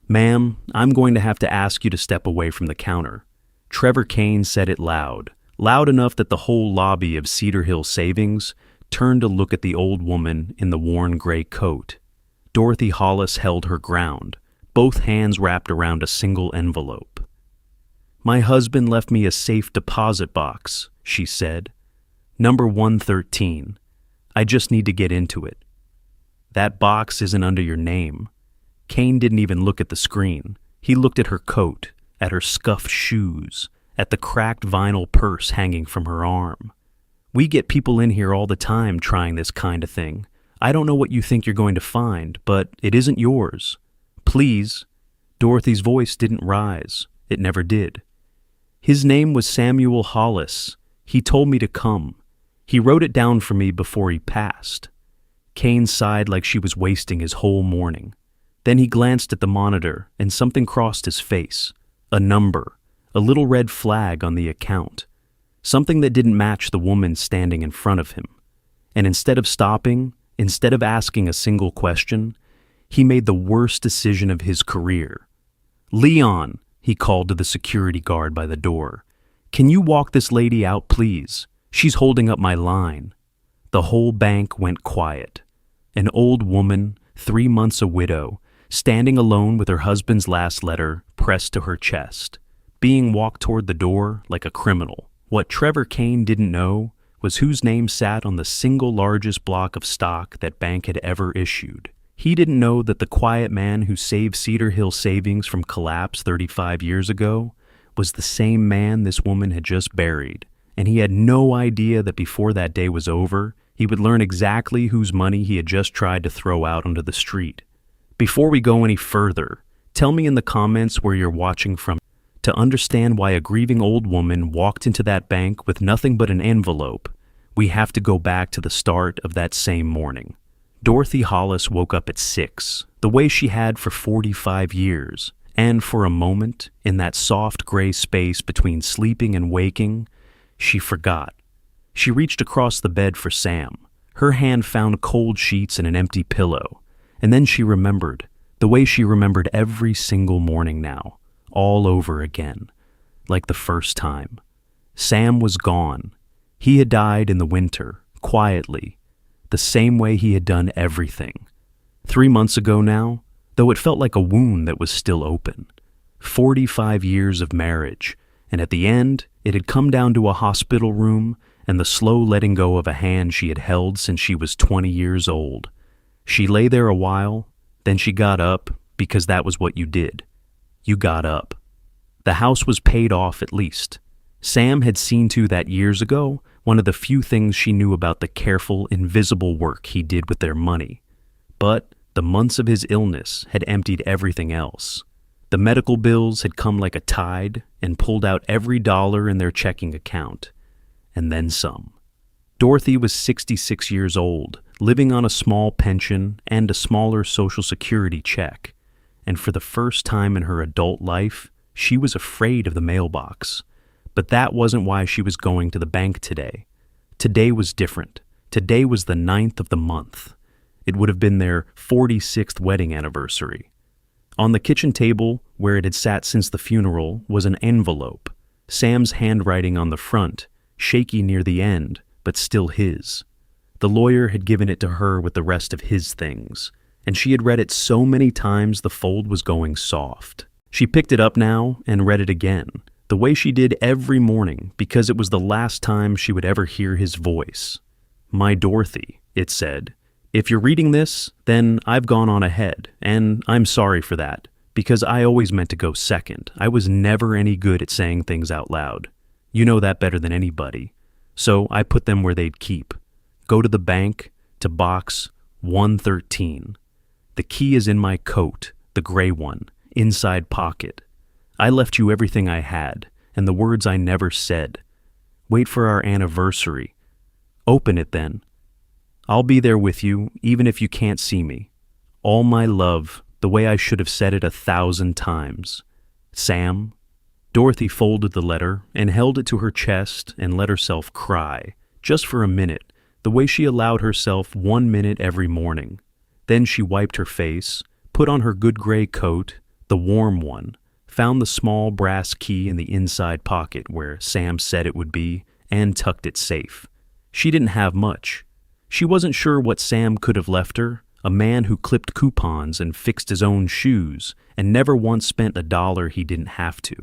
"Ma'am, I'm going to have to ask you to step away from the counter." Trevor Kane said it loud, loud enough that the whole lobby of Cedar Hill Savings turned to look at the old woman in the worn gray coat. Dorothy Hollis held her ground, both hands wrapped around a single envelope. "My husband left me a safe deposit box," she said. "Number 113. I just need to get into it." "That box isn't under your name." Kane didn't even look at the screen. He looked at her coat, at her scuffed shoes, at the cracked vinyl purse hanging from her arm. "We get people in here all the time trying this kind of thing. I don't know what you think you're going to find, but it isn't yours. Please." Dorothy's voice didn't rise. It never did. "His name was Samuel Hollis. He told me to come. He wrote it down for me before he passed." Kane sighed like she was wasting his whole morning. Then he glanced at the monitor, and something crossed his face. A number, a little red flag on the account. Something that didn't match the woman standing in front of him. And instead of stopping, instead of asking a single question, he made the worst decision of his career. "Leon," he called to the security guard by the door. "Can you walk this lady out, please? She's holding up my line." The whole bank went quiet. An old woman, 3 months a widow, standing alone with her husband's last letter pressed to her chest, being walked toward the door like a criminal. What Trevor Kane didn't know was whose name sat on the single largest block of stock that bank had ever issued. He didn't know that the quiet man who saved Cedar Hill Savings from collapse 35 years ago was the same man this woman had just buried, and he had no idea that before that day was over, he would learn exactly whose money he had just tried to throw out onto the street. Before we go any further, tell me in the comments where you're watching from to understand why a grieving old woman walked into that bank with nothing but an envelope. We have to go back to the start of that same morning. Dorothy Hollis woke up at 6, the way she had for 45 years, and for a moment, in that soft gray space between sleeping and waking, she forgot. She reached across the bed for Sam. Her hand found cold sheets and an empty pillow. And then she remembered, the way she remembered every single morning now, all over again, like the first time. Sam was gone. He had died in the winter, quietly, the same way he had done everything. 3 months ago now, though it felt like a wound that was still open. 45 years of marriage, and at the end, it had come down to a hospital room and the slow letting go of a hand she had held since she was 20 years old. She lay there a while, then she got up, because that was what you did. You got up. The house was paid off at least. Sam had seen to that years ago, one of the few things she knew about the careful, invisible work he did with their money. But the months of his illness had emptied everything else. The medical bills had come like a tide and pulled out every dollar in their checking account. And then some. Dorothy was 66 years old, living on a small pension and a smaller Social Security check. And for the first time in her adult life, she was afraid of the mailbox. But that wasn't why she was going to the bank today. Today was different. Today was the 9th of the month. It would have been their 46th wedding anniversary. On the kitchen table, where it had sat since the funeral, was an envelope. Sam's handwriting on the front, shaky near the end, but still his. The lawyer had given it to her with the rest of his things, and she had read it so many times the fold was going soft. She picked it up now and read it again, the way she did every morning, because it was the last time she would ever hear his voice. "My Dorothy," it said. "If you're reading this, then I've gone on ahead, and I'm sorry for that, because I always meant to go second. I was never any good at saying things out loud. You know that better than anybody. So I put them where they'd keep. Go to the bank, to box 113. The key is in my coat, the gray one, inside pocket. I left you everything I had, and the words I never said. Wait for our anniversary. Open it then. I'll be there with you, even if you can't see me. All my love, the way I should have said it 1,000 times. Sam." Dorothy folded the letter and held it to her chest and let herself cry, just for a minute, the way she allowed herself 1 minute every morning. Then she wiped her face, put on her good gray coat, the warm one, found the small brass key in the inside pocket where Sam said it would be, and tucked it safe. She didn't have much. She wasn't sure what Sam could have left her, a man who clipped coupons and fixed his own shoes and never once spent $1 he didn't have to.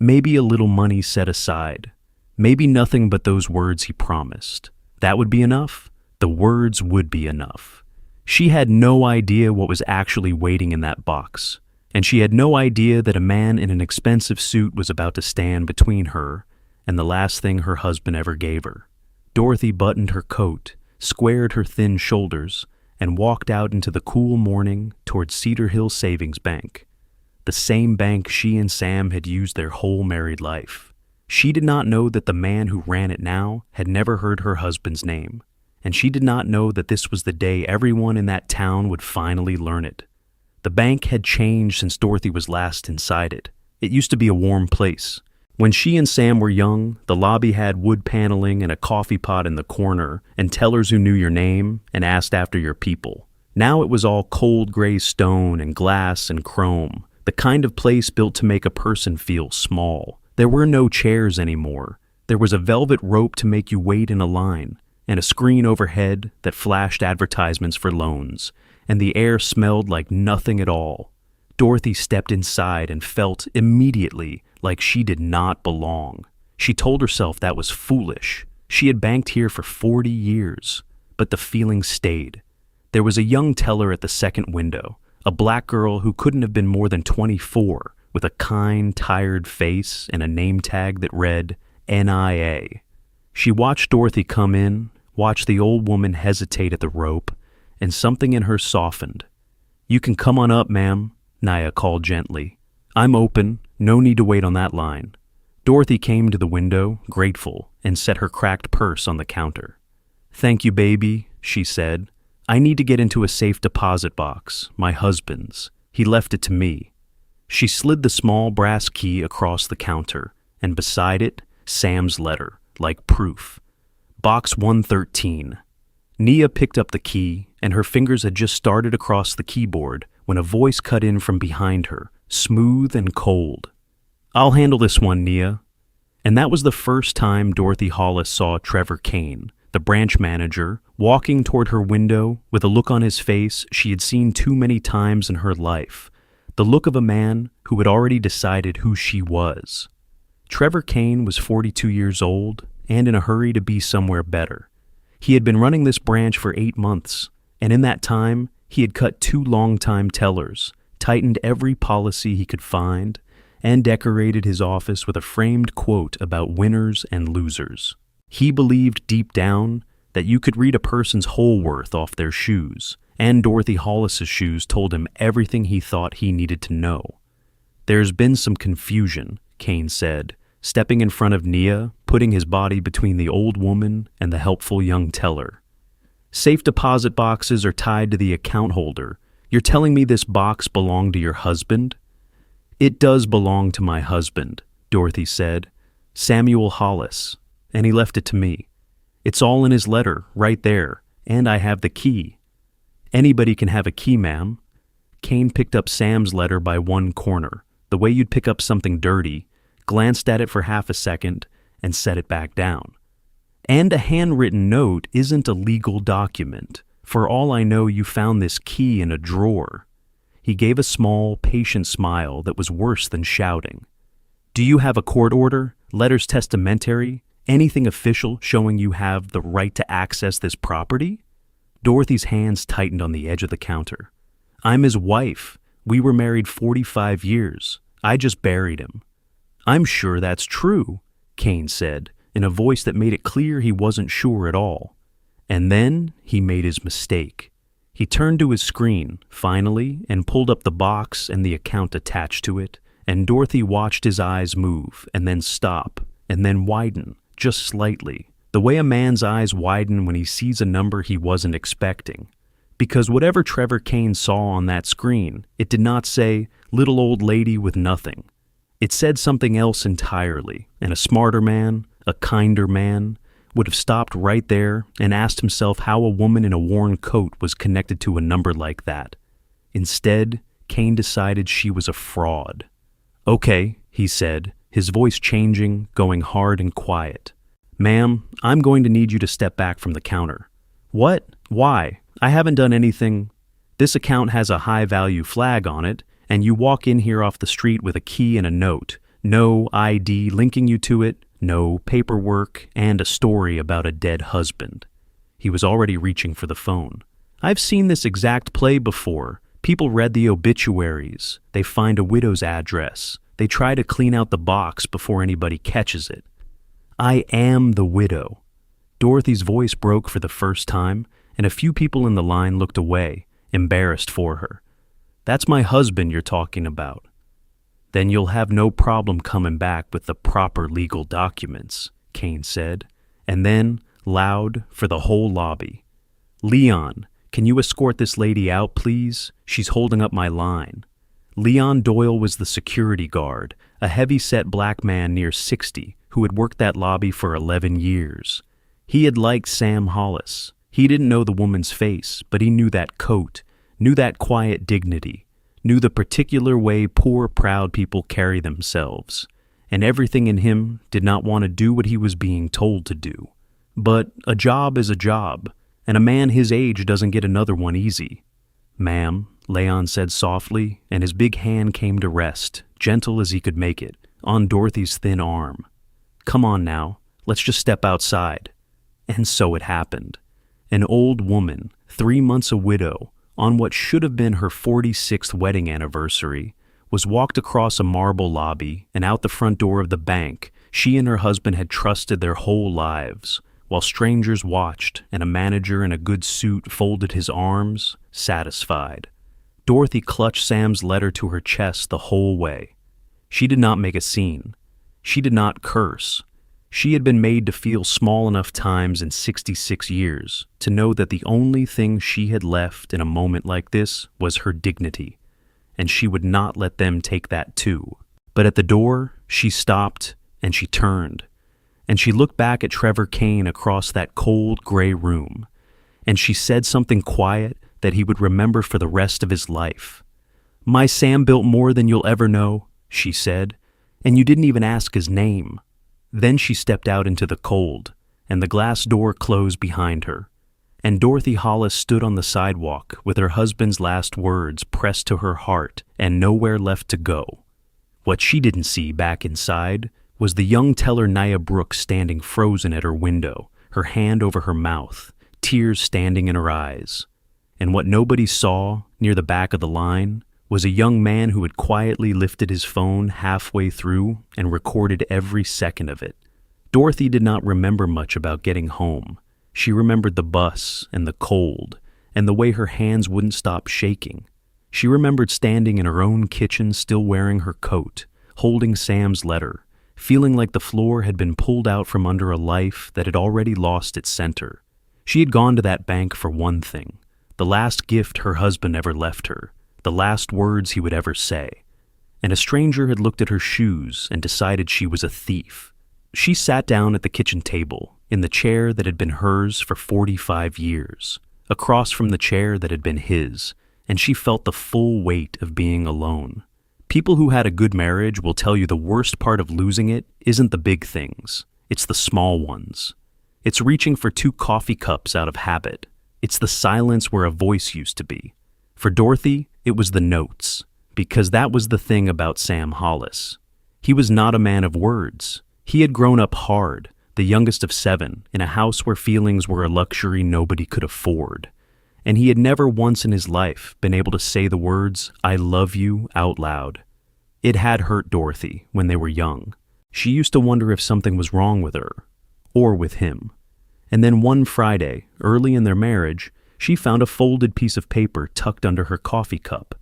Maybe a little money set aside. Maybe nothing but those words he promised. That would be enough? The words would be enough. She had no idea what was actually waiting in that box, and she had no idea that a man in an expensive suit was about to stand between her and the last thing her husband ever gave her. Dorothy buttoned her coat, squared her thin shoulders, and walked out into the cool morning toward Cedar Hill Savings Bank, the same bank she and Sam had used their whole married life. She did not know that the man who ran it now had never heard her husband's name, and she did not know that this was the day everyone in that town would finally learn it. The bank had changed since Dorothy was last inside it. It used to be a warm place. When she and Sam were young, the lobby had wood paneling and a coffee pot in the corner and tellers who knew your name and asked after your people. Now it was all cold gray stone and glass and chrome, the kind of place built to make a person feel small. There were no chairs anymore. There was a velvet rope to make you wait in a line, and a screen overhead that flashed advertisements for loans, and the air smelled like nothing at all. Dorothy stepped inside and felt immediately like she did not belong. She told herself that was foolish. She had banked here for 40 years, but the feeling stayed. There was a young teller at the second window, a black girl who couldn't have been more than 24, with a kind, tired face and a name tag that read NIA. She watched Dorothy come in, watched the old woman hesitate at the rope, and something in her softened. "You can come on up, ma'am," Nia called gently. "I'm open, no need to wait on that line." Dorothy came to the window, grateful, and set her cracked purse on the counter. "Thank you, baby," she said. "I need to get into a safe deposit box, my husband's. He left it to me." She slid the small brass key across the counter, and beside it, Sam's letter, like proof. Box 113. Nia picked up the key, and her fingers had just started across the keyboard when a voice cut in from behind her, smooth and cold. "I'll handle this one, Nia." And that was the first time Dorothy Hollis saw Trevor Kane, the branch manager, walking toward her window with a look on his face she had seen too many times in her life, the look of a man who had already decided who she was. Trevor Kane was 42 years old and in a hurry to be somewhere better. He had been running this branch for 8 months, and in that time, he had cut 2 long-time tellers, tightened every policy he could find, and decorated his office with a framed quote about winners and losers. He believed deep down that you could read a person's whole worth off their shoes, and Dorothy Hollis's shoes told him everything he thought he needed to know. "There's been some confusion," Kane said, stepping in front of Nia, putting his body between the old woman and the helpful young teller. "Safe deposit boxes are tied to the account holder. You're telling me this box belonged to your husband?" "It does belong to my husband," Dorothy said. "Samuel Hollis, and he left it to me. It's all in his letter, right there, and I have the key." "Anybody can have a key, ma'am." Kane picked up Sam's letter by one corner, the way you'd pick up something dirty, glanced at it for half a second, and set it back down. "And a handwritten note isn't a legal document. For all I know, you found this key in a drawer." He gave a small, patient smile that was worse than shouting. "Do you have a court order, letters testamentary, anything official showing you have the right to access this property?" Dorothy's hands tightened on the edge of the counter. "I'm his wife. We were married 45 years. I just buried him." "I'm sure that's true," Kane said, in a voice that made it clear he wasn't sure at all. And then he made his mistake. He turned to his screen, finally, and pulled up the box and the account attached to it, and Dorothy watched his eyes move, and then stop, and then widen, just slightly, the way a man's eyes widen when he sees a number he wasn't expecting. Because whatever Trevor Kane saw on that screen, it did not say, "little old lady with nothing." It said something else entirely, and a smarter man, a kinder man, would have stopped right there and asked himself how a woman in a worn coat was connected to a number like that. Instead, Kane decided she was a fraud. "Okay," he said, his voice changing, going hard and quiet. "Ma'am, I'm going to need you to step back from the counter." "What? Why? I haven't done anything." "This account has a high-value flag on it, and you walk in here off the street with a key and a note. No ID linking you to it, no paperwork, and a story about a dead husband." He was already reaching for the phone. "I've seen this exact play before. People read the obituaries. They find a widow's address. They try to clean out the box before anybody catches it." "I am the widow." Dorothy's voice broke for the first time, and a few people in the line looked away, embarrassed for her. "That's my husband you're talking about." "Then you'll have no problem coming back with the proper legal documents," Kane said, and then, loud, for the whole lobby, "Leon, can you escort this lady out, please? She's holding up my line." Leon Doyle was the security guard, a heavy-set black man near 60 who had worked that lobby for 11 years. He had liked Sam Hollis. He didn't know the woman's face, but he knew that coat, knew that quiet dignity, knew the particular way poor, proud people carry themselves, and everything in him did not want to do what he was being told to do. But a job is a job, and a man his age doesn't get another one easy. "Ma'am," Leon said softly, and his big hand came to rest, gentle as he could make it, on Dorothy's thin arm. "Come on now, let's just step outside." And so it happened. An old woman, 3 months a widow, on what should have been her 46th wedding anniversary, was walked across a marble lobby and out the front door of the bank she and her husband had trusted their whole lives, while strangers watched and a manager in a good suit folded his arms, satisfied. Dorothy clutched Sam's letter to her chest the whole way. She did not make a scene. She did not curse. She had been made to feel small enough times in 66 years to know that the only thing she had left in a moment like this was her dignity, and she would not let them take that too. But at the door, she stopped, and she turned, and she looked back at Trevor Kane across that cold gray room, and she said something quiet that he would remember for the rest of his life. "My Sam built more than you'll ever know," she said, "and you didn't even ask his name." Then she stepped out into the cold, and the glass door closed behind her, and Dorothy Hollis stood on the sidewalk with her husband's last words pressed to her heart and nowhere left to go. What she didn't see back inside was the young teller Nia Brooks standing frozen at her window, her hand over her mouth, tears standing in her eyes. And what nobody saw, near the back of the line, was a young man who had quietly lifted his phone halfway through and recorded every second of it. Dorothy did not remember much about getting home. She remembered the bus and the cold and the way her hands wouldn't stop shaking. She remembered standing in her own kitchen still wearing her coat, holding Sam's letter, feeling like the floor had been pulled out from under a life that had already lost its center. She had gone to that bank for one thing, the last gift her husband ever left her, the last words he would ever say. And a stranger had looked at her shoes and decided she was a thief. She sat down at the kitchen table, in the chair that had been hers for 45 years, across from the chair that had been his, and she felt the full weight of being alone. People who had a good marriage will tell you the worst part of losing it isn't the big things, it's the small ones. It's reaching for 2 coffee cups out of habit. It's the silence where a voice used to be. For Dorothy, it was the notes, because that was the thing about Sam Hollis. He was not a man of words. He had grown up hard, the youngest of 7, in a house where feelings were a luxury nobody could afford. And he had never once in his life been able to say the words, "I love you," out loud. It had hurt Dorothy when they were young. She used to wonder if something was wrong with her, or with him. And then one Friday, early in their marriage, she found a folded piece of paper tucked under her coffee cup.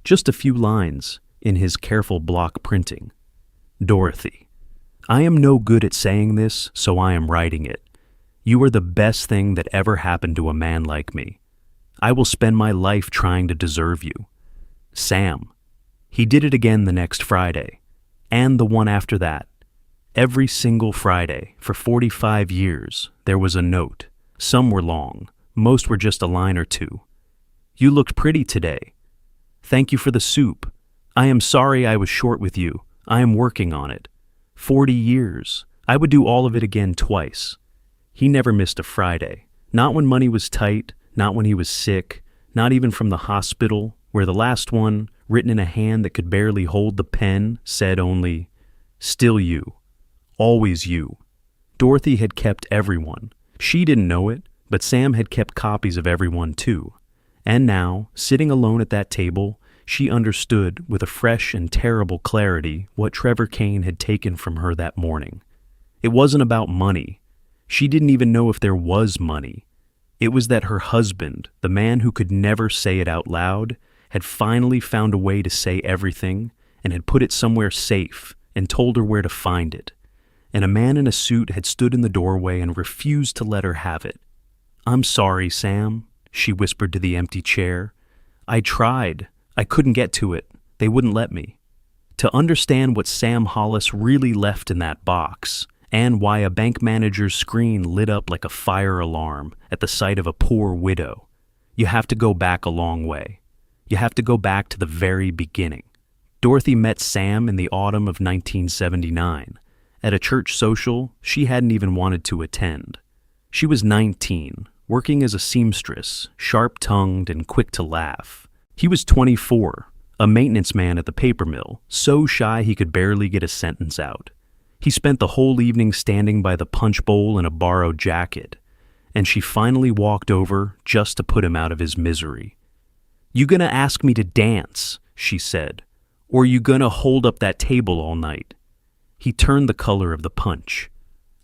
Just a few lines in his careful block printing. "Dorothy, I am no good at saying this, so I am writing it. You are the best thing that ever happened to a man like me. I will spend my life trying to deserve you. Sam." He did it again the next Friday, and the one after that. Every single Friday, for 45 years, there was a note. Some were long. Most were just a line or two. "You looked pretty today." Thank you for the soup. I am sorry I was short with you. I am working on it. 40 years. I would do all of it again twice. He never missed a Friday. Not when money was tight, not when he was sick, not even from the hospital, where the last one, written in a hand that could barely hold the pen, said only, "Still you. Always you." Dorothy had kept everyone. She didn't know it, but Sam had kept copies of everyone too. And now, sitting alone at that table, she understood with a fresh and terrible clarity what Trevor Kane had taken from her that morning. It wasn't about money. She didn't even know if there was money. It was that her husband, the man who could never say it out loud, had finally found a way to say everything and had put it somewhere safe and told her where to find it. And a man in a suit had stood in the doorway and refused to let her have it. "I'm sorry, Sam," she whispered to the empty chair. "I tried. I couldn't get to it. They wouldn't let me." To understand what Sam Hollis really left in that box, and why a bank manager's screen lit up like a fire alarm at the sight of a poor widow, you have to go back a long way. You have to go back to the very beginning. Dorothy met Sam in the autumn of 1979, at a church social she hadn't even wanted to attend. She was 19, working as a seamstress, sharp-tongued and quick to laugh. He was 24, a maintenance man at the paper mill, so shy he could barely get a sentence out. He spent the whole evening standing by the punch bowl in a borrowed jacket, and she finally walked over just to put him out of his misery. "You gonna ask me to dance," she said, "or you gonna hold up that table all night?" He turned the color of the punch.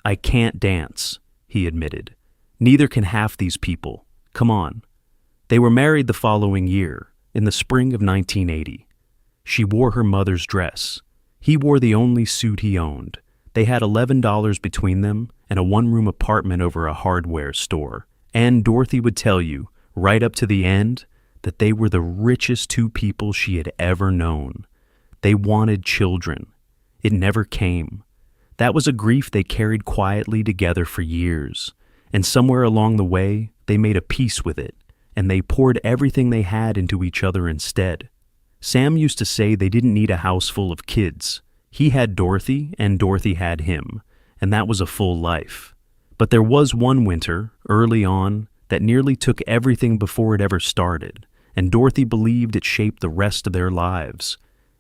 "I can't dance," he admitted. "Neither can half these people. Come on." They were married the following year, in the spring of 1980. She wore her mother's dress. He wore the only suit he owned. They had $11 between them and a one-room apartment over a hardware store. And Dorothy would tell you, right up to the end, that they were the richest two people she had ever known. They wanted children. It never came. That was a grief they carried quietly together for years, and somewhere along the way, they made a peace with it, and they poured everything they had into each other instead. Sam used to say they didn't need a house full of kids. He had Dorothy, and Dorothy had him, and that was a full life. But there was one winter, early on, that nearly took everything before it ever started, and Dorothy believed it shaped the rest of their lives.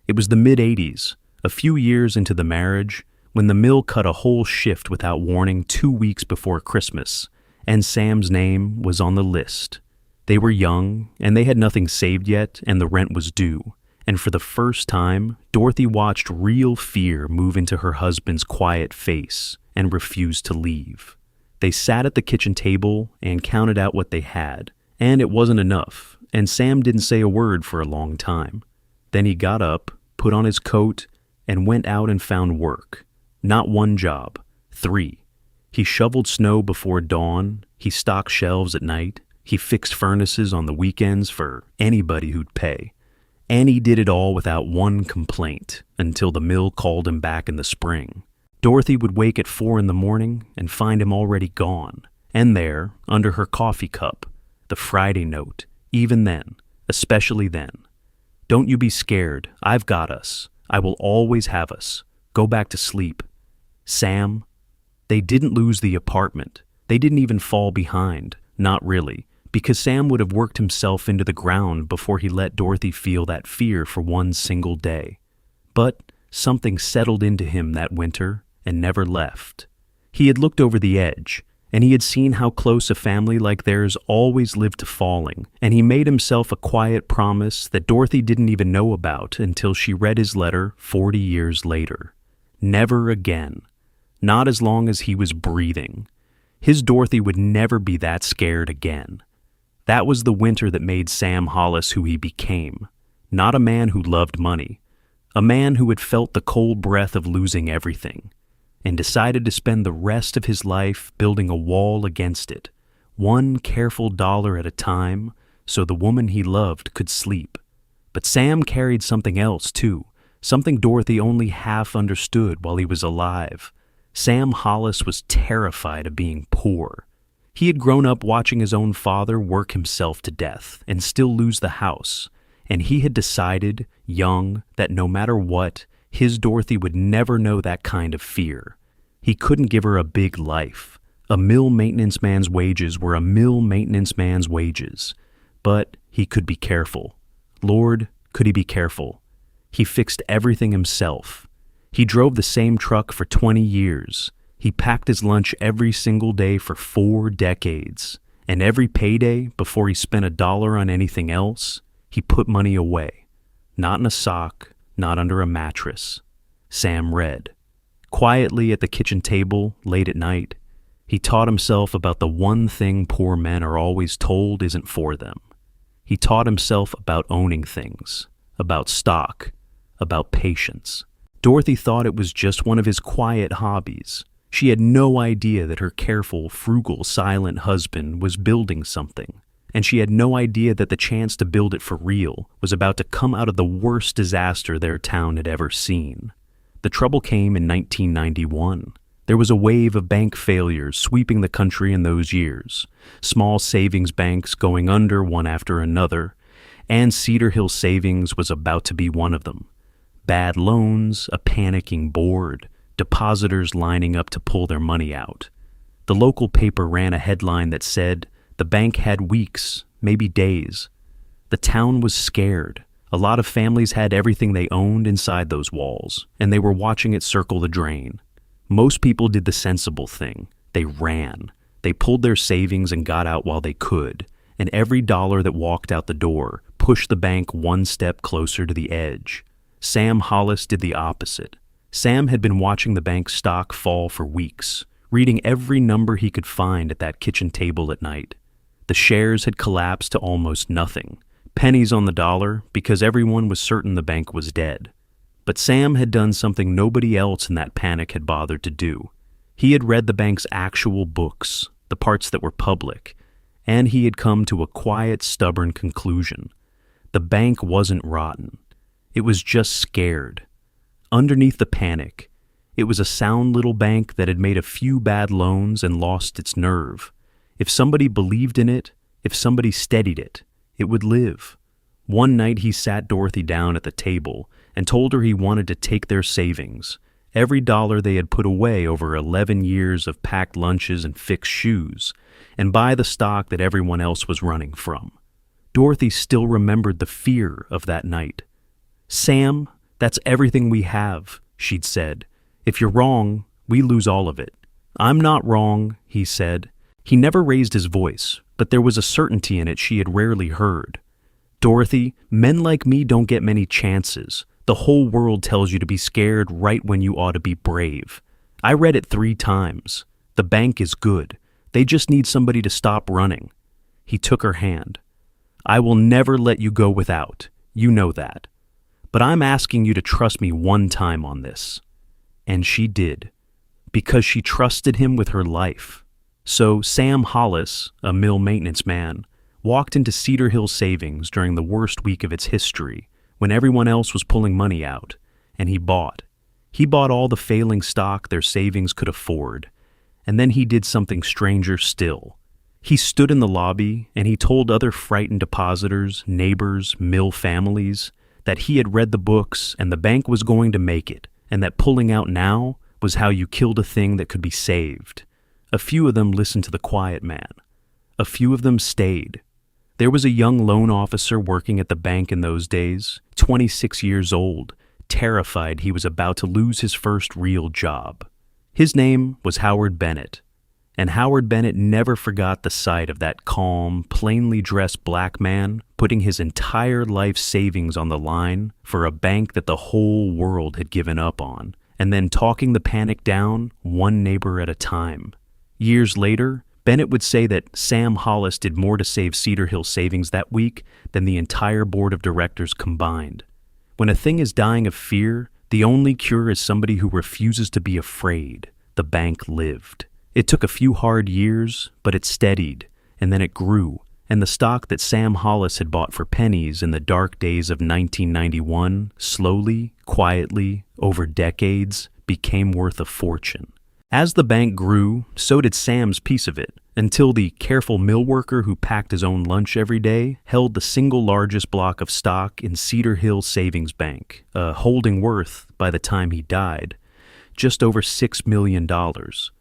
It was the mid-'80s, a few years into the marriage, when the mill cut a whole shift without warning 2 weeks before Christmas, and Sam's name was on the list. They were young, and they had nothing saved yet, and the rent was due. And for the first time, Dorothy watched real fear move into her husband's quiet face and refused to leave. They sat at the kitchen table and counted out what they had, and it wasn't enough, and Sam didn't say a word for a long time. Then he got up, put on his coat, and went out and found work. Not one job, 3. He shoveled snow before dawn, he stocked shelves at night, he fixed furnaces on the weekends for anybody who'd pay. And he did it all without one complaint until the mill called him back in the spring. Dorothy would wake at 4 in the morning and find him already gone. And there, under her coffee cup, the Friday note, even then, especially then. "Don't you be scared. I've got us. I will always have us. Go back to sleep." Sam. They didn't lose the apartment. They didn't even fall behind. Not really. Because Sam would have worked himself into the ground before he let Dorothy feel that fear for one single day. But something settled into him that winter and never left. He had looked over the edge, and he had seen how close a family like theirs always lived to falling, and he made himself a quiet promise that Dorothy didn't even know about until she read his letter 40 years later. Never again. Not as long as he was breathing. His Dorothy would never be that scared again. That was the winter that made Sam Hollis who he became. Not a man who loved money. A man who had felt the cold breath of losing everything, and decided to spend the rest of his life building a wall against it, one careful dollar at a time, so the woman he loved could sleep. But Sam carried something else, too, something Dorothy only half understood while he was alive. Sam Hollis was terrified of being poor. He had grown up watching his own father work himself to death and still lose the house, And he had decided, young, that no matter what, his Dorothy would never know that kind of fear. He couldn't give her a big life. A mill maintenance man's wages were a mill maintenance man's wages. But he could be careful. Lord, could he be careful? He fixed everything himself. He drove the same truck for 20 years. He packed his lunch every single day for 4 decades. And every payday, before he spent $1 on anything else, he put money away. Not in a sock, not under a mattress. Sam read. Quietly at the kitchen table, late at night, he taught himself about the one thing poor men are always told isn't for them. He taught himself about owning things, about stock, about patience. Dorothy thought it was just one of his quiet hobbies. She had no idea that her careful, frugal, silent husband was building something, and she had no idea that the chance to build it for real was about to come out of the worst disaster their town had ever seen. The trouble came in 1991. There was a wave of bank failures sweeping the country in those years, small savings banks going under one after another, and Cedar Hill Savings was about to be one of them. Bad loans, a panicking board, depositors lining up to pull their money out. The local paper ran a headline that said the bank had weeks, maybe days. The town was scared. A lot of families had everything they owned inside those walls, and they were watching it circle the drain. Most people did the sensible thing. They ran. They pulled their savings and got out while they could, and every dollar that walked out the door pushed the bank one step closer to the edge. Sam Hollis did the opposite. Sam had been watching the bank's stock fall for weeks, reading every number he could find at that kitchen table at night. The shares had collapsed to almost nothing, pennies on the dollar, because everyone was certain the bank was dead. But Sam had done something nobody else in that panic had bothered to do. He had read the bank's actual books, the parts that were public, and he had come to a quiet, stubborn conclusion. The bank wasn't rotten. It was just scared. Underneath the panic, it was a sound little bank that had made a few bad loans and lost its nerve. If somebody believed in it, if somebody steadied it, it would live. One night he sat Dorothy down at the table and told her he wanted to take their savings, every dollar they had put away over 11 years of packed lunches and fixed shoes, and buy the stock that everyone else was running from. Dorothy still remembered the fear of that night. "Sam, that's everything we have," she'd said. "If you're wrong, we lose all of it." "I'm not wrong," he said. He never raised his voice, but there was a certainty in it she had rarely heard. "Dorothy, men like me don't get many chances. The whole world tells you to be scared right when you ought to be brave. I read it 3 times. The bank is good. They just need somebody to stop running." He took her hand. "I will never let you go without. You know that. But I'm asking you to trust me one time on this." And she did, because she trusted him with her life. So Sam Hollis, a mill maintenance man, walked into Cedar Hill Savings during the worst week of its history, when everyone else was pulling money out, and he bought. He bought all the failing stock their savings could afford, and then he did something stranger still. He stood in the lobby and he told other frightened depositors, neighbors, mill families, that he had read the books and the bank was going to make it, and that pulling out now was how you killed a thing that could be saved. A few of them listened to the quiet man. A few of them stayed. There was a young loan officer working at the bank in those days, 26 years old, terrified he was about to lose his first real job. His name was Howard Bennett, and Howard Bennett never forgot the sight of that calm, plainly dressed black man putting his entire life savings on the line for a bank that the whole world had given up on, and then talking the panic down one neighbor at a time. Years later, Bennett would say that Sam Hollis did more to save Cedar Hill Savings that week than the entire board of directors combined. When a thing is dying of fear, the only cure is somebody who refuses to be afraid. The bank lived. It took a few hard years, but it steadied, and then it grew, and the stock that Sam Hollis had bought for pennies in the dark days of 1991 slowly, quietly, over decades, became worth a fortune. As the bank grew, so did Sam's piece of it, until the careful mill worker who packed his own lunch every day held the single largest block of stock in Cedar Hill Savings Bank, a holding worth, by the time he died, just over $6 million.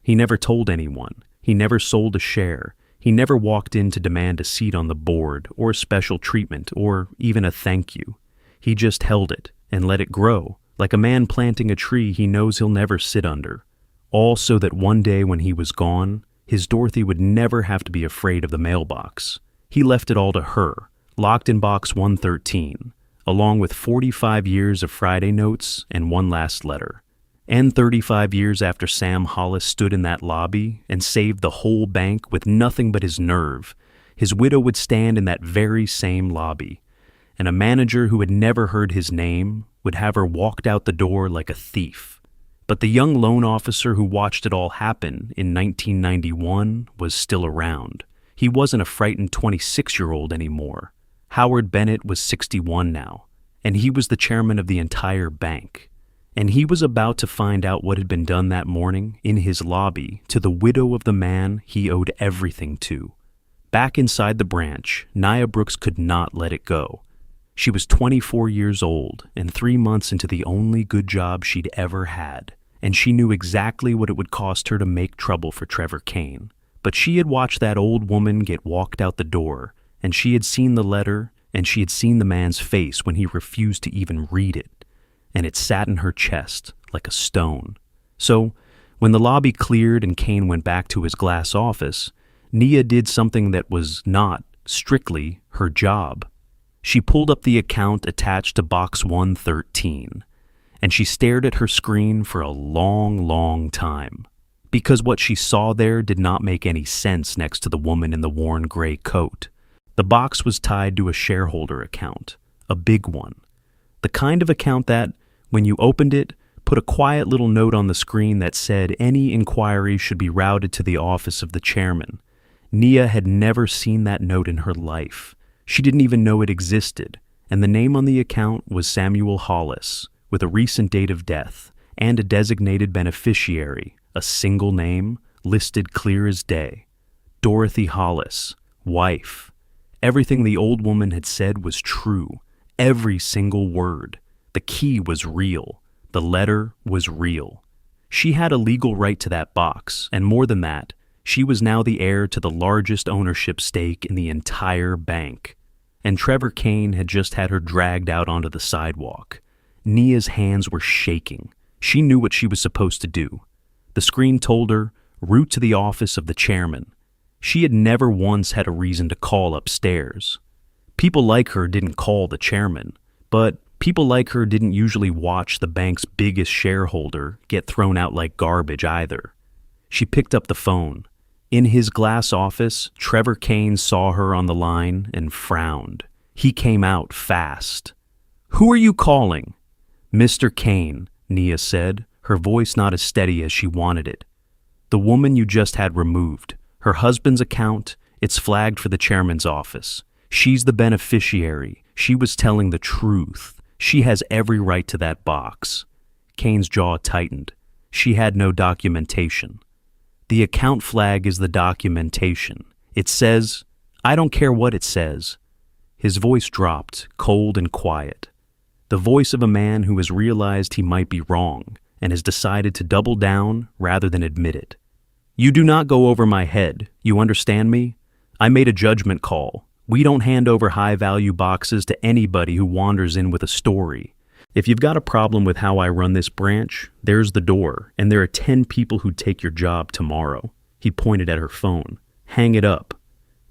He never told anyone. He never sold a share. He never walked in to demand a seat on the board or special treatment or even a thank you. He just held it and let it grow, like a man planting a tree he knows he'll never sit under. All so that one day when he was gone, his Dorothy would never have to be afraid of the mailbox. He left it all to her, locked in box 113, along with 45 years of Friday notes and one last letter. And 35 years after Sam Hollis stood in that lobby and saved the whole bank with nothing but his nerve, his widow would stand in that very same lobby, and a manager who had never heard his name would have her walked out the door like a thief. But the young loan officer who watched it all happen in 1991 was still around. He wasn't a frightened 26-year-old anymore. Howard Bennett was 61 now, and he was the chairman of the entire bank. And he was about to find out what had been done that morning in his lobby to the widow of the man he owed everything to. Back inside the branch, Nia Brooks could not let it go. She was 24 years old and 3 months into the only good job she'd ever had, and she knew exactly what it would cost her to make trouble for Trevor Kane. But she had watched that old woman get walked out the door, and she had seen the letter, and she had seen the man's face when he refused to even read it, and it sat in her chest like a stone. So, when the lobby cleared and Kane went back to his glass office, Nia did something that was not strictly her job. She pulled up the account attached to box 113, and she stared at her screen for a long, long time, because what she saw there did not make any sense next to the woman in the worn gray coat. The box was tied to a shareholder account, a big one, the kind of account that, when you opened it, put a quiet little note on the screen that said any inquiry should be routed to the office of the chairman. Nia had never seen that note in her life. She didn't even know it existed, and the name on the account was Samuel Hollis, with a recent date of death, and a designated beneficiary, a single name, listed clear as day. Dorothy Hollis, wife. Everything the old woman had said was true, every single word. The key was real. The letter was real. She had a legal right to that box, and more than that, she was now the heir to the largest ownership stake in the entire bank. And Trevor Kane had just had her dragged out onto the sidewalk. Nia's hands were shaking. She knew what she was supposed to do. The screen told her, route to the office of the chairman. She had never once had a reason to call upstairs. People like her didn't call the chairman, but people like her didn't usually watch the bank's biggest shareholder get thrown out like garbage either. She picked up the phone. In his glass office, Trevor Kane saw her on the line and frowned. He came out fast. "Who are you calling?" "Mr. Kane," Nia said, her voice not as steady as she wanted it. "The woman you just had removed. Her husband's account, it's flagged for the chairman's office. She's the beneficiary. She was telling the truth. She has every right to that box." Kane's jaw tightened. She had no documentation. "The account flag is the documentation. It says, I don't care what it says." His voice dropped, cold and quiet. The voice of a man who has realized he might be wrong and has decided to double down rather than admit it. "You do not go over my head. You understand me? I made a judgment call. We don't hand over high-value boxes to anybody who wanders in with a story. If you've got a problem with how I run this branch, there's the door, and there are 10 people who'd take your job tomorrow." He pointed at her phone. "Hang it up."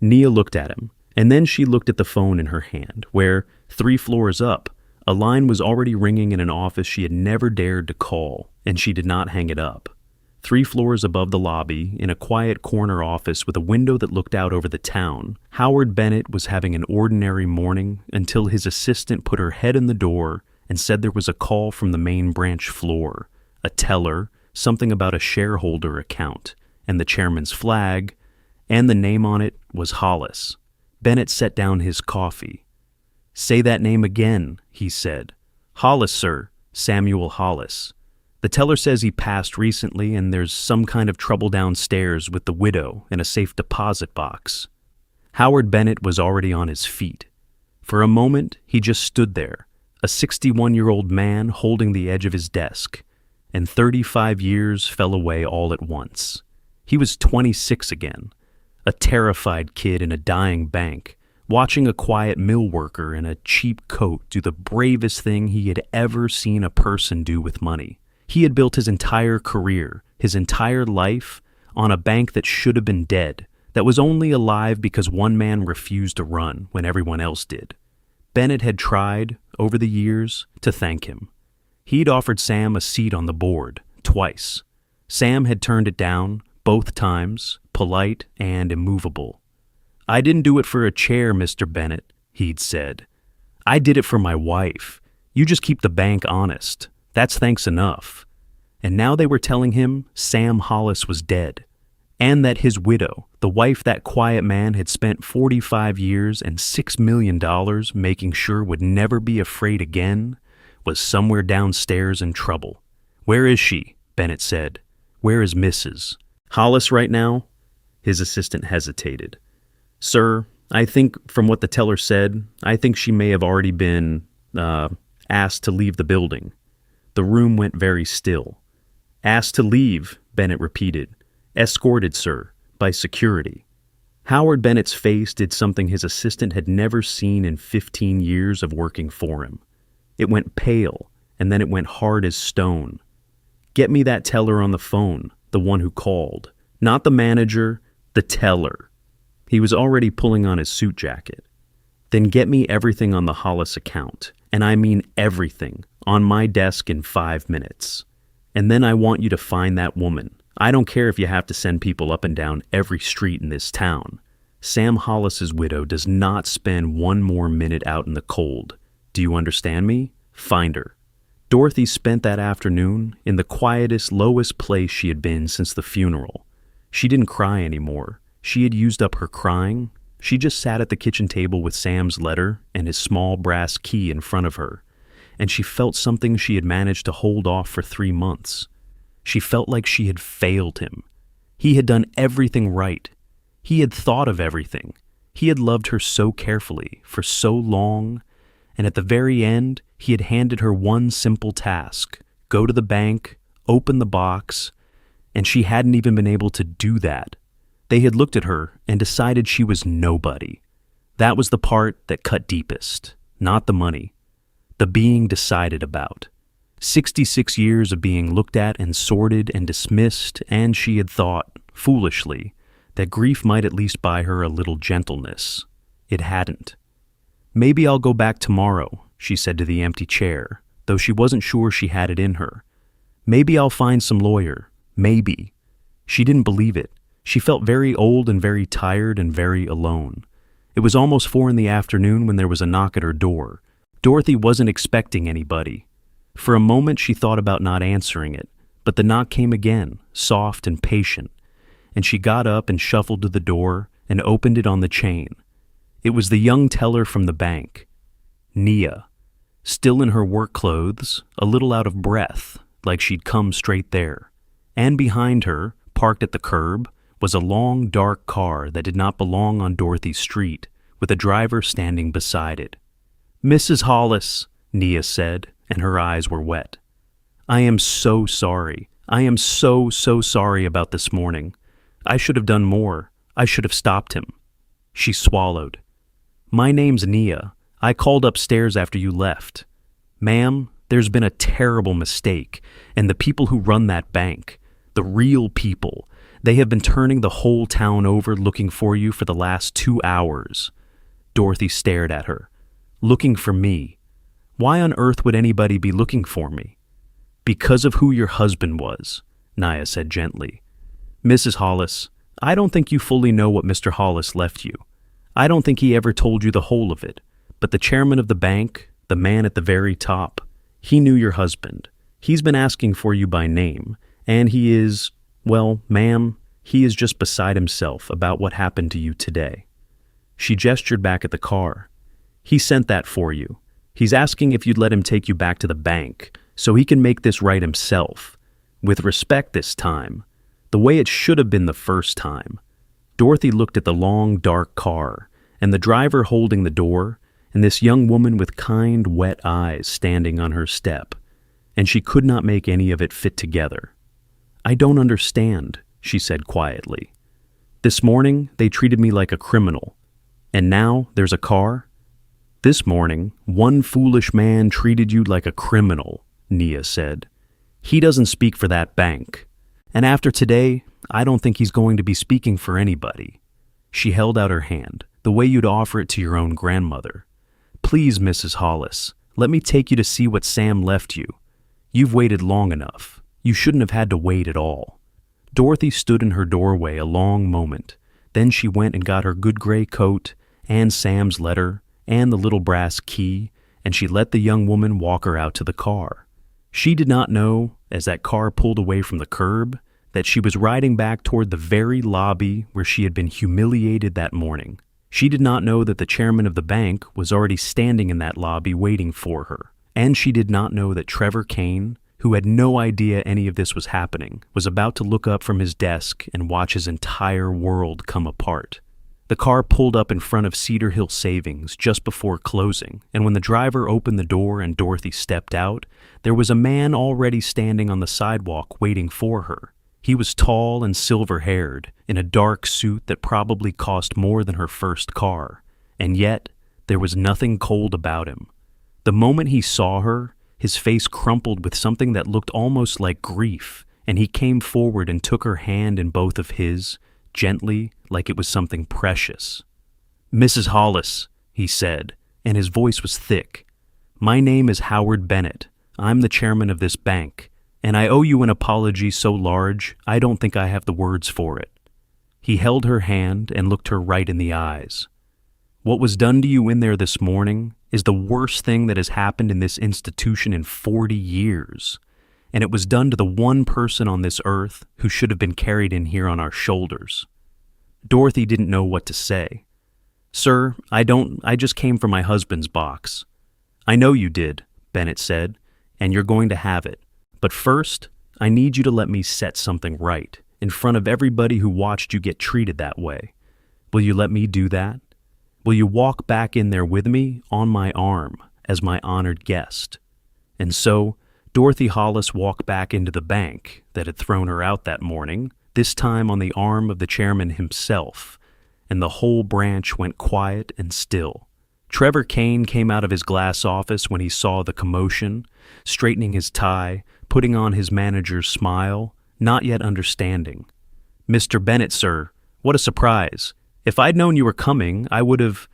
Nia looked at him, and then she looked at the phone in her hand, where, 3 floors up, a line was already ringing in an office she had never dared to call, and she did not hang it up. 3 floors above the lobby, in a quiet corner office with a window that looked out over the town, Howard Bennett was having an ordinary morning until his assistant put her head in the door and said there was a call from the main branch floor, a teller, something about a shareholder account, and the chairman's flag, and the name on it was Hollis. Bennett set down his coffee. "Say that name again," he said. "Hollis, sir. Samuel Hollis." The teller says he passed recently and there's some kind of trouble downstairs with the widow in a safe deposit box. Howard Bennett was already on his feet. For a moment, he just stood there, a 61-year-old man holding the edge of his desk, and 35 years fell away all at once. He was 26 again, a terrified kid in a dying bank, watching a quiet mill worker in a cheap coat do the bravest thing he had ever seen a person do with money. He had built his entire career, his entire life, on a bank that should have been dead, that was only alive because one man refused to run when everyone else did. Bennett had tried, over the years, to thank him. He'd offered Sam a seat on the board, twice. Sam had turned it down, both times, polite and immovable. "I didn't do it for a chair, Mr. Bennett," he'd said. "I did it for my wife. You just keep the bank honest. That's thanks enough." And now they were telling him Sam Hollis was dead, and that his widow, the wife that quiet man had spent 45 years and $6 million making sure would never be afraid again, was somewhere downstairs in trouble. "Where is she?" Bennett said. "Where is Mrs. Hollis right now?" His assistant hesitated. "Sir, I think from what the teller said, I think she may have already been, asked to leave the building." The room went very still. "Asked to leave," Bennett repeated. "Escorted, sir, by security." Howard Bennett's face did something his assistant had never seen in 15 years of working for him. It went pale, and then it went hard as stone. "Get me that teller on the phone, the one who called. Not the manager, the teller." He was already pulling on his suit jacket. "Then get me everything on the Hollis account, and I mean everything, on my desk in 5 minutes. And then I want you to find that woman. I don't care if you have to send people up and down every street in this town. Sam Hollis's widow does not spend one more minute out in the cold. Do you understand me? Find her." Dorothy spent that afternoon in the quietest, lowest place she had been since the funeral. She didn't cry anymore. She had used up her crying. She just sat at the kitchen table with Sam's letter and his small brass key in front of her, and she felt something she had managed to hold off for 3 months. She felt like she had failed him. He had done everything right. He had thought of everything. He had loved her so carefully for so long, and at the very end, he had handed her one simple task: go to the bank, open the box, and she hadn't even been able to do that. They had looked at her and decided she was nobody. That was the part that cut deepest, not the money. The being decided about. 66 years of being looked at and sorted and dismissed, and she had thought, foolishly, that grief might at least buy her a little gentleness. It hadn't. "Maybe I'll go back tomorrow," she said to the empty chair, though she wasn't sure she had it in her. "Maybe I'll find some lawyer. Maybe." She didn't believe it. She felt very old and very tired and very alone. It was almost 4 p.m. when there was a knock at her door. Dorothy wasn't expecting anybody. For a moment she thought about not answering it, but the knock came again, soft and patient, and she got up and shuffled to the door and opened it on the chain. It was the young teller from the bank, Nia, still in her work clothes, a little out of breath, like she'd come straight there. And behind her, parked at the curb, was a long, dark car that did not belong on Dorothy's street, with a driver standing beside it. "Mrs. Hollis," Nia said, and her eyes were wet. "I am so sorry. I am so sorry about this morning. I should have done more. I should have stopped him." She swallowed. "My name's Nia. I called upstairs after you left. Ma'am, there's been a terrible mistake, and the people who run that bank, the real people, they have been turning the whole town over looking for you for the last 2 hours. Dorothy stared at her. "Looking for me? Why on earth would anybody be looking for me?" "Because of who your husband was," Nia said gently. "Mrs. Hollis, I don't think you fully know what Mr. Hollis left you. I don't think he ever told you the whole of it, but the chairman of the bank, the man at the very top, he knew your husband. He's been asking for you by name, and he is, well, ma'am, he is just beside himself about what happened to you today." She gestured back at the car. "He sent that for you. He's asking if you'd let him take you back to the bank. so he can make this right himself, with respect this time, the way it should have been the first time. Dorothy looked at the long, dark car, and the driver holding the door, and this young woman with kind, wet eyes standing on her step, and she could not make any of it fit together. "I don't understand," she said quietly. "This morning they treated me like a criminal, and now there's a car?" "This morning, one foolish man treated you like a criminal," Nia said. "He doesn't speak for that bank. And after today, I don't think he's going to be speaking for anybody." She held out her hand, the way you'd offer it to your own grandmother. "Please, Mrs. Hollis, let me take you to see what Sam left you. You've waited long enough. You shouldn't have had to wait at all." Dorothy stood in her doorway a long moment. Then she went and got her good gray coat, and Sam's letter, and the little brass key, and she let the young woman walk her out to the car. She did not know, as that car pulled away from the curb, that she was riding back toward the very lobby where she had been humiliated that morning. She did not know that the chairman of the bank was already standing in that lobby waiting for her. And she did not know that Trevor Kane, who had no idea any of this was happening, was about to look up from his desk and watch his entire world come apart. The car pulled up in front of Cedar Hill Savings just before closing, and when the driver opened the door and Dorothy stepped out, there was a man already standing on the sidewalk waiting for her. He was tall and silver-haired, in a dark suit that probably cost more than her first car, and yet there was nothing cold about him. The moment he saw her, his face crumpled with something that looked almost like grief, and he came forward and took her hand in both of his, gently, like it was something precious. "Mrs. Hollis," he said, and his voice was thick. "My name is Howard Bennett. I'm the chairman of this bank, and I owe you an apology so large I don't think I have the words for it." He held her hand and looked her right in the eyes. "What was done to you in there this morning is the worst thing that has happened in this institution in 40 years. And it was done to the one person on this earth who should have been carried in here on our shoulders." Dorothy didn't know what to say. "Sir, I just came from my husband's box." "I know you did," Bennett said, "and you're going to have it. But first, I need you to let me set something right in front of everybody who watched you get treated that way. Will you let me do that? Will you walk back in there with me on my arm as my honored guest?" And so, Dorothy Hollis walked back into the bank that had thrown her out that morning, this time on the arm of the chairman himself, and the whole branch went quiet and still. Trevor Kane came out of his glass office when he saw the commotion, straightening his tie, putting on his manager's smile, not yet understanding. "Mr. Bennett, sir, what a surprise. If I'd known you were coming, I would have—"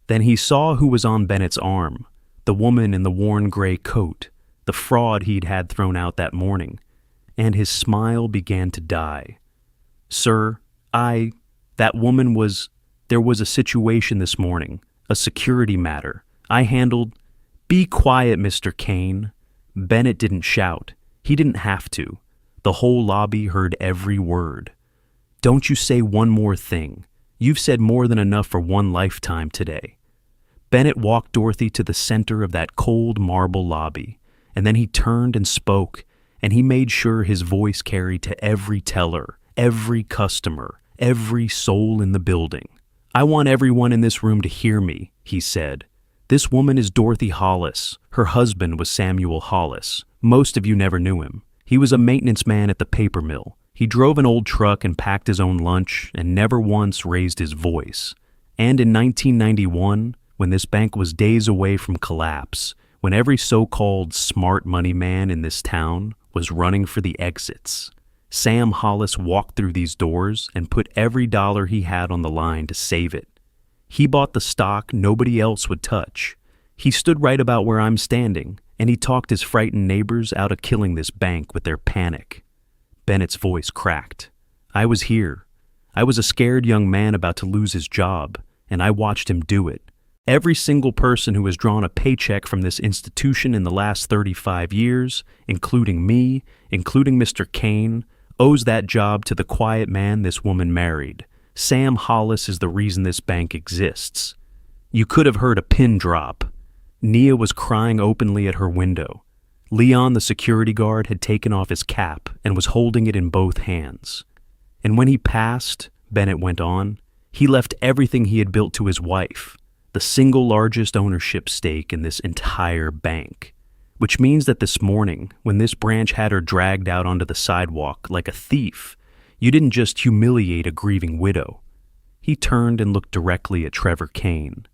Then he saw who was on Bennett's arm, the woman in the worn gray coat, the fraud he'd had thrown out that morning, and his smile began to die. "Sir, that woman there was a situation this morning, a security matter. I handled—" "Be quiet, Mr. Kane." Bennett didn't shout. He didn't have to. The whole lobby heard every word. "Don't you say one more thing. You've said more than enough for one lifetime today." Bennett walked Dorothy to the center of that cold marble lobby, and then he turned and spoke, and he made sure his voice carried to every teller, every customer, every soul in the building. "I want everyone in this room to hear me," he said. "This woman is Dorothy Hollis. Her husband was Samuel Hollis. Most of you never knew him. He was a maintenance man at the paper mill. He drove an old truck and packed his own lunch and never once raised his voice. And in 1991, when this bank was days away from collapse, when every so-called smart money man in this town was running for the exits, Sam Hollis walked through these doors and put every dollar he had on the line to save it. He bought the stock nobody else would touch. He stood right about where I'm standing, and he talked his frightened neighbors out of killing this bank with their panic." Bennett's voice cracked. "I was here. I was a scared young man about to lose his job, and I watched him do it. Every single person who has drawn a paycheck from this institution in the last 35 years, including me, including Mr. Kane, owes that job to the quiet man this woman married. Sam Hollis is the reason this bank exists." You could have heard a pin drop. Nia was crying openly at her window. Leon, the security guard, had taken off his cap and was holding it in both hands. And when he passed, Bennett went on, he left everything he had built to his wife, the single largest ownership stake in this entire bank. Which means that this morning, when this branch had her dragged out onto the sidewalk like a thief, you didn't just humiliate a grieving widow. He turned and looked directly at Trevor Kane.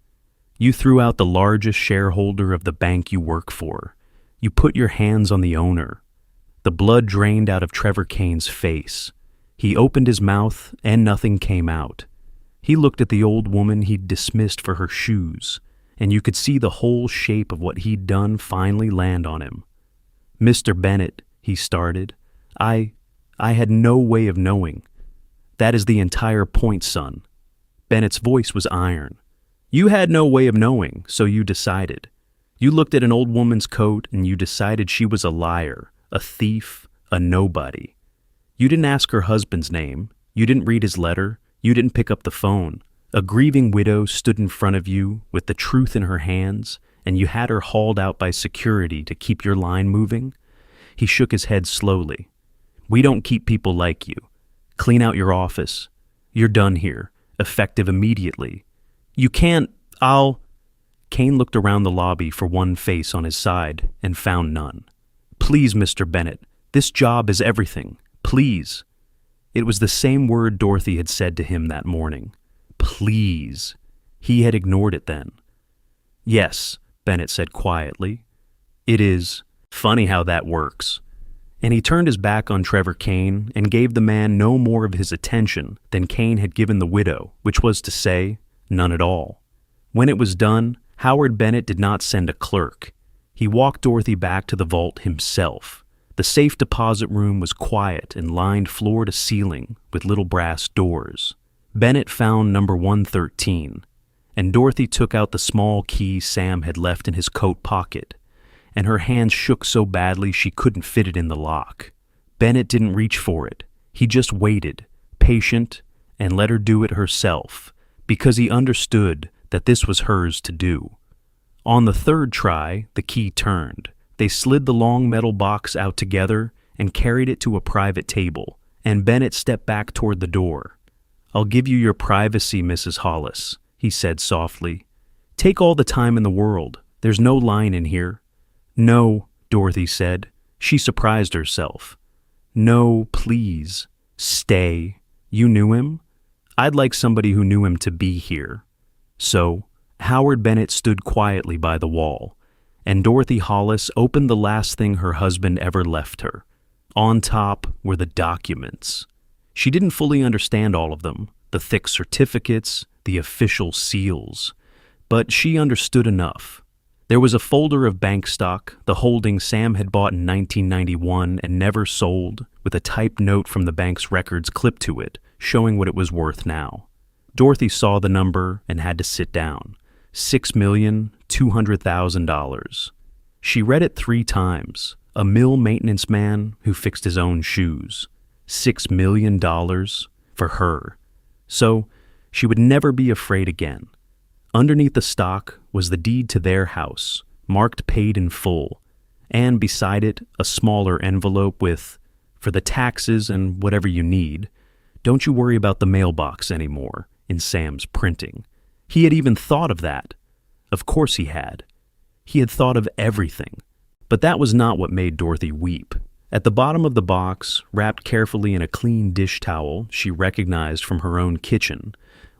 You threw out the largest shareholder of the bank you work for. You put your hands on the owner. The blood drained out of Trevor Kane's face. He opened his mouth and nothing came out. He looked at the old woman he'd dismissed for her shoes, and you could see the whole shape of what he'd done finally land on him. "Mr. Bennett," he started, I had no way of knowing. That is the entire point, son." Bennett's voice was iron. "You had no way of knowing, so you decided. You looked at an old woman's coat and you decided she was a liar, a thief, a nobody. You didn't ask her husband's name. You didn't read his letter. You didn't pick up the phone. A grieving widow stood in front of you with the truth in her hands, and you had her hauled out by security to keep your line moving?" He shook his head slowly. "We don't keep people like you. Clean out your office. You're done here, effective immediately. You can't, Kane looked around the lobby for one face on his side and found none. "Please, Mr. Bennett, this job is everything. Please." It was the same word Dorothy had said to him that morning. Please. He had ignored it then. "Yes," Bennett said quietly. "It is. Funny how that works." And he turned his back on Trevor Kane and gave the man no more of his attention than Kane had given the widow, which was to say, none at all. When it was done, Howard Bennett did not send a clerk. He walked Dorothy back to the vault himself. The safe deposit room was quiet and lined floor to ceiling with little brass doors. Bennett found number 113, and Dorothy took out the small key Sam had left in his coat pocket, and her hands shook so badly she couldn't fit it in the lock. Bennett didn't reach for it. He just waited, patient, and let her do it herself, because he understood that this was hers to do. On the third try, the key turned. They slid the long metal box out together and carried it to a private table, and Bennett stepped back toward the door. "I'll give you your privacy, Mrs. Hollis," he said softly. "Take all the time in the world. There's no line in here." "No," Dorothy said. She surprised herself. "No, please. Stay. You knew him? I'd like somebody who knew him to be here." So, Howard Bennett stood quietly by the wall, and Dorothy Hollis opened the last thing her husband ever left her. On top were the documents. She didn't fully understand all of them, the thick certificates, the official seals, but she understood enough. There was a folder of bank stock, the holding Sam had bought in 1991 and never sold, with a typed note from the bank's records clipped to it, showing what it was worth now. Dorothy saw the number and had to sit down. $6,200,000. She read it 3 times. A mill maintenance man who fixed his own shoes. $6 million for her. So she would never be afraid again. Underneath the stock was the deed to their house, marked paid in full, and beside it a smaller envelope with, "For the taxes and whatever you need, don't you worry about the mailbox anymore," in Sam's printing. He had even thought of that. Of course he had. He had thought of everything. But that was not what made Dorothy weep. At the bottom of the box, wrapped carefully in a clean dish towel she recognized from her own kitchen,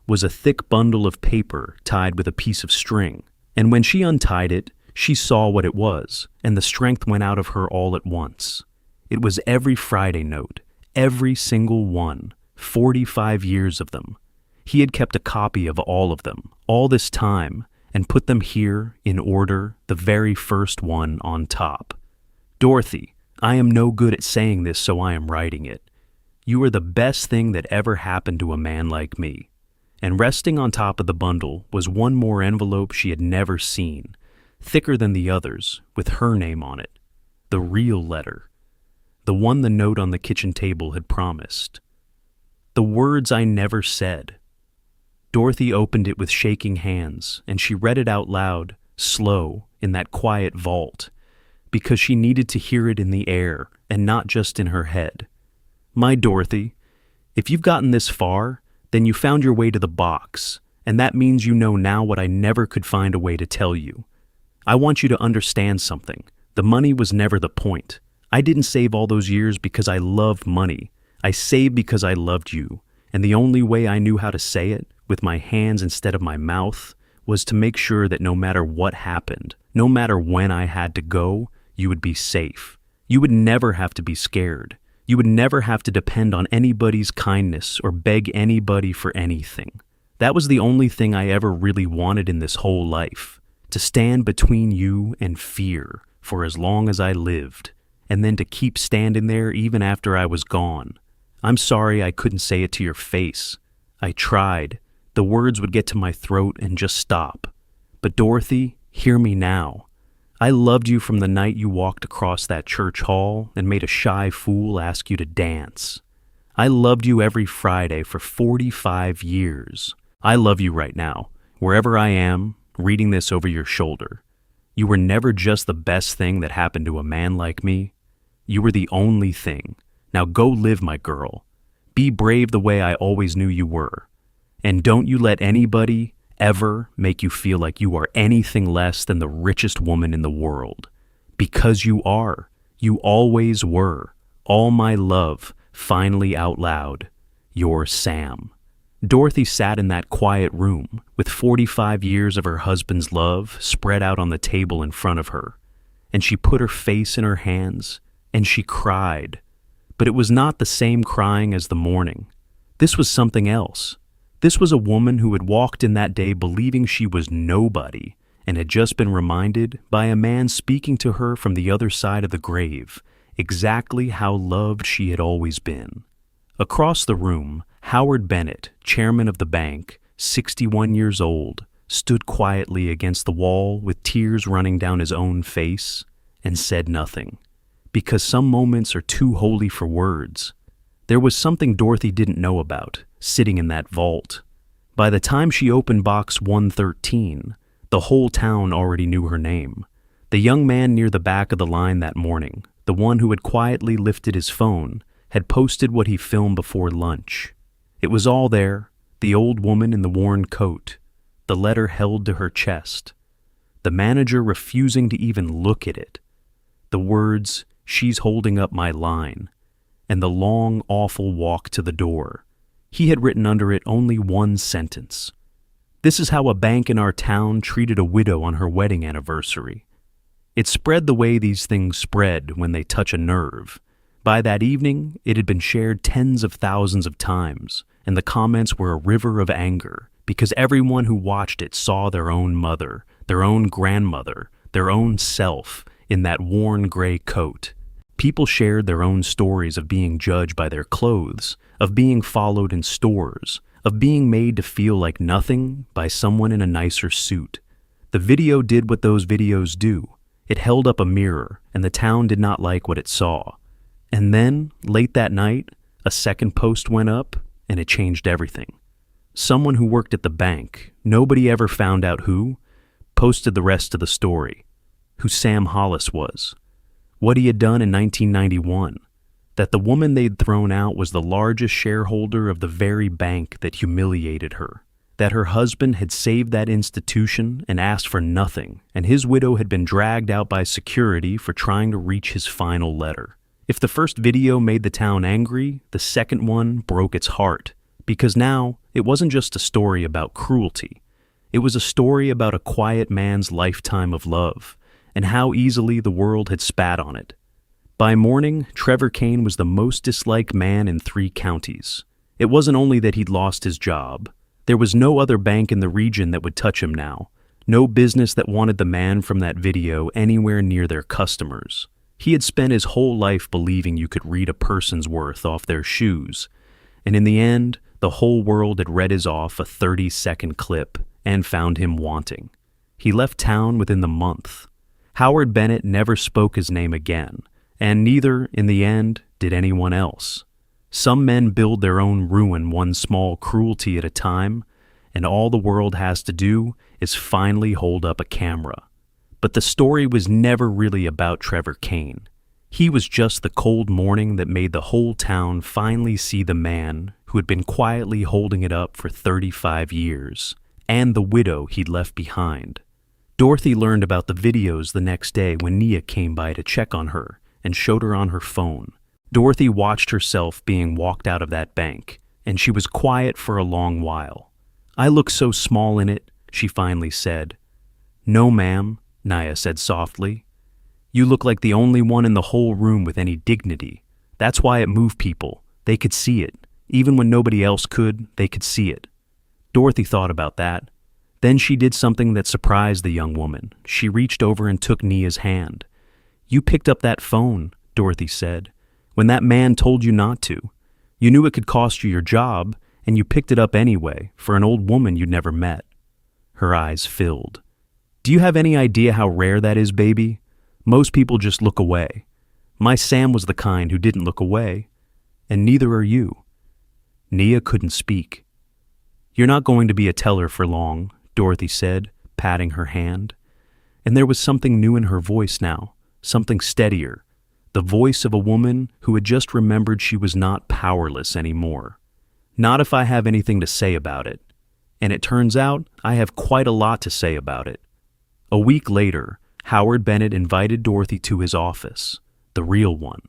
was a thick bundle of paper tied with a piece of string. And when she untied it, she saw what it was, and the strength went out of her all at once. It was every Friday note, every single one, 45 years of them. He had kept a copy of all of them, all this time, and put them here, in order, the very first one on top. "Dorothy, I am no good at saying this, so I am writing it. You are the best thing that ever happened to a man like me." And resting on top of the bundle was one more envelope she had never seen, thicker than the others, with her name on it. The real letter. The one the note on the kitchen table had promised. "The words I never said." Dorothy opened it with shaking hands, and she read it out loud, slow, in that quiet vault. because she needed to hear it in the air and not just in her head. My Dorothy, if you've gotten this far, then you found your way to the box, and that means you know now what I never could find a way to tell you. I want you to understand something. The money was never the point. I didn't save all those years because I loved money. I saved because I loved you, and the only way I knew how to say it, with my hands instead of my mouth, was to make sure that no matter what happened, no matter when I had to go, you would be safe. You would never have to be scared. You would never have to depend on anybody's kindness or beg anybody for anything. That was the only thing I ever really wanted in this whole life, to stand between you and fear for as long as I lived, and then to keep standing there even after I was gone. I'm sorry I couldn't say it to your face. I tried. The words would get to my throat and just stop. But Dorothy, hear me now. I loved you from the night you walked across that church hall and made a shy fool ask you to dance. I loved you every Friday for 45 years. I love you right now, wherever I am, reading this over your shoulder. You were never just the best thing that happened to a man like me. You were the only thing. Now go live, my girl. Be brave the way I always knew you were. And don't you let anybody ever make you feel like you are anything less than the richest woman in the world. Because you are. You always were. All my love, finally out loud. Your Sam. Dorothy sat in that quiet room with 45 years of her husband's love spread out on the table in front of her, and she put her face in her hands, and she cried. But it was not the same crying as the morning. This was something else. This was a woman who had walked in that day believing she was nobody and had just been reminded by a man speaking to her from the other side of the grave exactly how loved she had always been. Across the room, Howard Bennett, chairman of the bank, 61 years old, stood quietly against the wall with tears running down his own face and said nothing, because some moments are too holy for words. There was something Dorothy didn't know about, sitting in that vault. By the time she opened box 113, the whole town already knew her name. The young man near the back of the line that morning, the one who had quietly lifted his phone, had posted what he filmed before lunch. It was all there, the old woman in the worn coat, the letter held to her chest, the manager refusing to even look at it, the words, "She's holding up my line," and the long, awful walk to the door. He had written under it only one sentence. This is how a bank in our town treated a widow on her wedding anniversary. It spread the way these things spread when they touch a nerve. By that evening, it had been shared tens of thousands of times, and the comments were a river of anger, because everyone who watched it saw their own mother, their own grandmother, their own self in that worn gray coat. People shared their own stories of being judged by their clothes, of being followed in stores, of being made to feel like nothing by someone in a nicer suit. The video did what those videos do. It held up a mirror, and the town did not like what it saw. And then, late that night, a second post went up, and it changed everything. Someone who worked at the bank, nobody ever found out who, posted the rest of the story. Who Sam Hollis was. What he had done in 1991. That the woman they'd thrown out was the largest shareholder of the very bank that humiliated her. That her husband had saved that institution and asked for nothing, and his widow had been dragged out by security for trying to reach his final letter. If the first video made the town angry, the second one broke its heart, because now it wasn't just a story about cruelty. It was a story about a quiet man's lifetime of love, and how easily the world had spat on it. By morning, Trevor Kane was the most disliked man in 3 counties. It wasn't only that he'd lost his job. There was no other bank in the region that would touch him now. No business that wanted the man from that video anywhere near their customers. He had spent his whole life believing you could read a person's worth off their shoes. And in the end, the whole world had read his off a 30-second clip and found him wanting. He left town within the month. Howard Bennett never spoke his name again, and neither, in the end, did anyone else. Some men build their own ruin one small cruelty at a time, and all the world has to do is finally hold up a camera. But the story was never really about Trevor Kane. He was just the cold morning that made the whole town finally see the man who had been quietly holding it up for 35 years, and the widow he'd left behind. Dorothy learned about the videos the next day when Nia came by to check on her and showed her on her phone. Dorothy watched herself being walked out of that bank, and she was quiet for a long while. "I look so small in it," she finally said. "No, ma'am," Nia said softly. "You look like the only one in the whole room with any dignity. That's why it moved people. They could see it. Even when nobody else could, they could see it." Dorothy thought about that. Then she did something that surprised the young woman. She reached over and took Nia's hand. "You picked up that phone," Dorothy said, "when that man told you not to. You knew it could cost you your job, and you picked it up anyway, for an old woman you'd never met." Her eyes filled. "Do you have any idea how rare that is, baby? Most people just look away. My Sam was the kind who didn't look away, and neither are you." Nia couldn't speak. "You're not going to be a teller for long," Dorothy said, patting her hand. And there was something new in her voice now, something steadier, the voice of a woman who had just remembered she was not powerless anymore. "Not if I have anything to say about it. And it turns out I have quite a lot to say about it." A week later, Howard Bennett invited Dorothy to his office, the real one,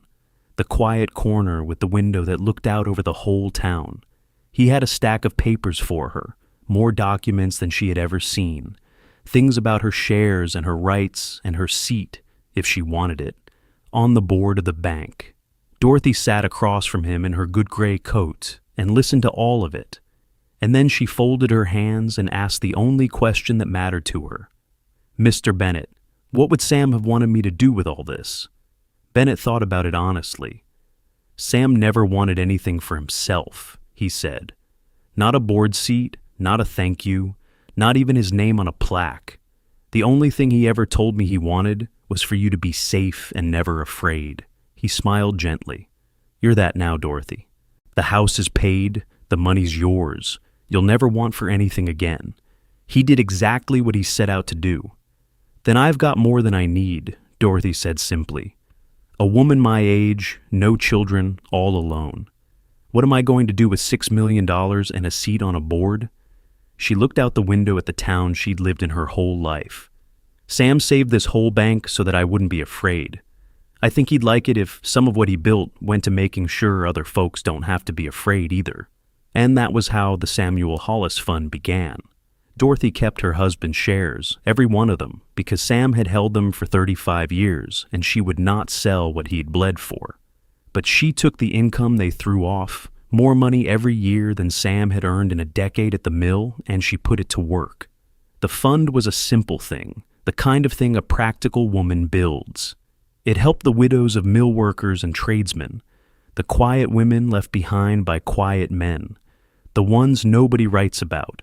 the quiet corner with the window that looked out over the whole town. He had a stack of papers for her, more documents than she had ever seen, things about her shares and her rights and her seat, if she wanted it, on the board of the bank. Dorothy sat across from him in her good gray coat and listened to all of it, and then she folded her hands and asked the only question that mattered to her. "Mr. Bennett, what would Sam have wanted me to do with all this?" Bennett thought about it honestly. "Sam never wanted anything for himself," he said. "Not a board seat, not a thank you, not even his name on a plaque. The only thing he ever told me he wanted was for you to be safe and never afraid." He smiled gently. "You're that now, Dorothy. The house is paid, the money's yours. You'll never want for anything again. He did exactly what he set out to do." "Then I've got more than I need," Dorothy said simply. "A woman my age, no children, all alone. What am I going to do with $6 million and a seat on a board?" She looked out the window at the town she'd lived in her whole life. "Sam saved this whole bank so that I wouldn't be afraid. I think he'd like it if some of what he built went to making sure other folks don't have to be afraid either." And that was how the Samuel Hollis Fund began. Dorothy kept her husband's shares, every one of them, because Sam had held them for 35 years, and she would not sell what he'd bled for. But she took the income they threw off, more money every year than Sam had earned in a decade at the mill, and she put it to work. The fund was a simple thing, the kind of thing a practical woman builds. It helped the widows of mill workers and tradesmen, the quiet women left behind by quiet men, the ones nobody writes about.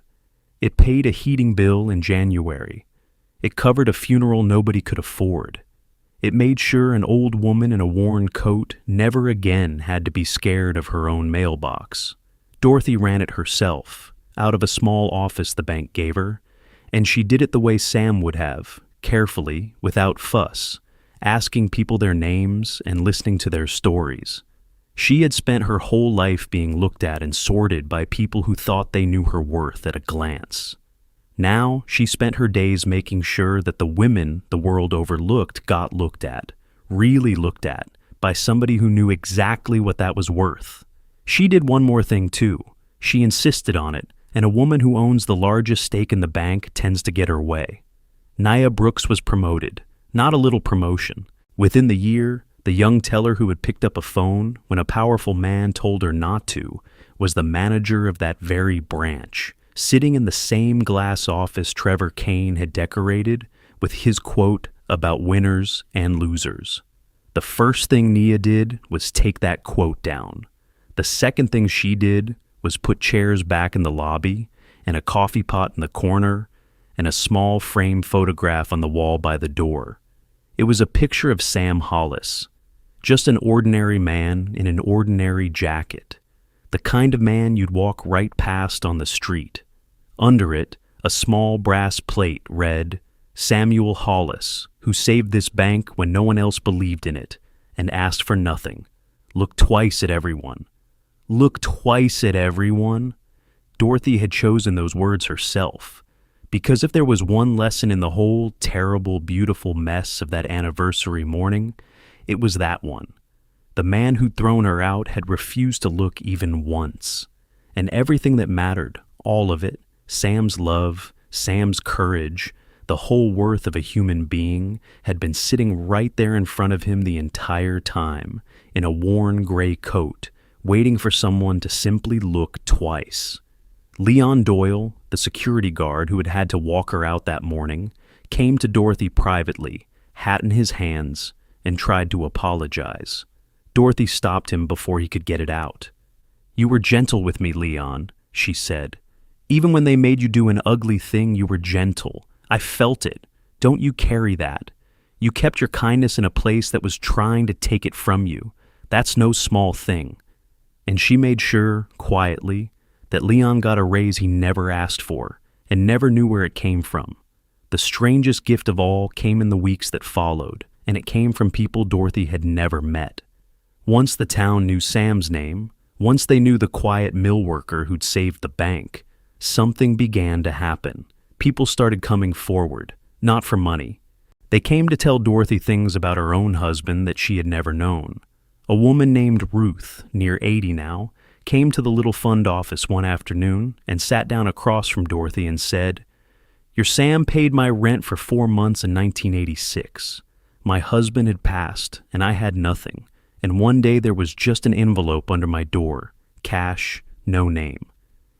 It paid a heating bill in January. It covered a funeral nobody could afford. It made sure an old woman in a worn coat never again had to be scared of her own mailbox. Dorothy ran it herself, out of a small office the bank gave her, and she did it the way Sam would have, carefully, without fuss, asking people their names and listening to their stories. She had spent her whole life being looked at and sorted by people who thought they knew her worth at a glance. Now she spent her days making sure that the women the world overlooked got looked at, really looked at, by somebody who knew exactly what that was worth. She did one more thing too. She insisted on it, and a woman who owns the largest stake in the bank tends to get her way. Nia Brooks was promoted, not a little promotion. Within the year, the young teller who had picked up a phone when a powerful man told her not to was the manager of that very branch, sitting in the same glass office Trevor Kane had decorated with his quote about winners and losers. The first thing Nia did was take that quote down. The second thing she did was put chairs back in the lobby and a coffee pot in the corner and a small frame photograph on the wall by the door. It was a picture of Sam Hollis, just an ordinary man in an ordinary jacket, the kind of man you'd walk right past on the street. Under it, a small brass plate read, Samuel Hollis, who saved this bank when no one else believed in it and asked for nothing. Look twice at everyone. Look twice at everyone. Dorothy had chosen those words herself, because if there was one lesson in the whole terrible, beautiful mess of that anniversary morning, it was that one. The man who'd thrown her out had refused to look even once. And everything that mattered, all of it, Sam's love, Sam's courage, the whole worth of a human being, had been sitting right there in front of him the entire time, in a worn gray coat, waiting for someone to simply look twice. Leon Doyle, the security guard who had had to walk her out that morning, came to Dorothy privately, hat in his hands, and tried to apologize. Dorothy stopped him before he could get it out. "You were gentle with me, Leon," she said. "Even when they made you do an ugly thing, you were gentle. I felt it. Don't you carry that. You kept your kindness in a place that was trying to take it from you. That's no small thing." And she made sure, quietly, that Leon got a raise he never asked for and never knew where it came from. The strangest gift of all came in the weeks that followed, and it came from people Dorothy had never met. Once the town knew Sam's name, once they knew the quiet mill worker who'd saved the bank, something began to happen. People started coming forward, not for money. They came to tell Dorothy things about her own husband that she had never known. A woman named Ruth, near 80 now, came to the little fund office one afternoon and sat down across from Dorothy and said, "Your Sam paid my rent for 4 months in 1986. My husband had passed, and I had nothing, and one day there was just an envelope under my door, cash, no name.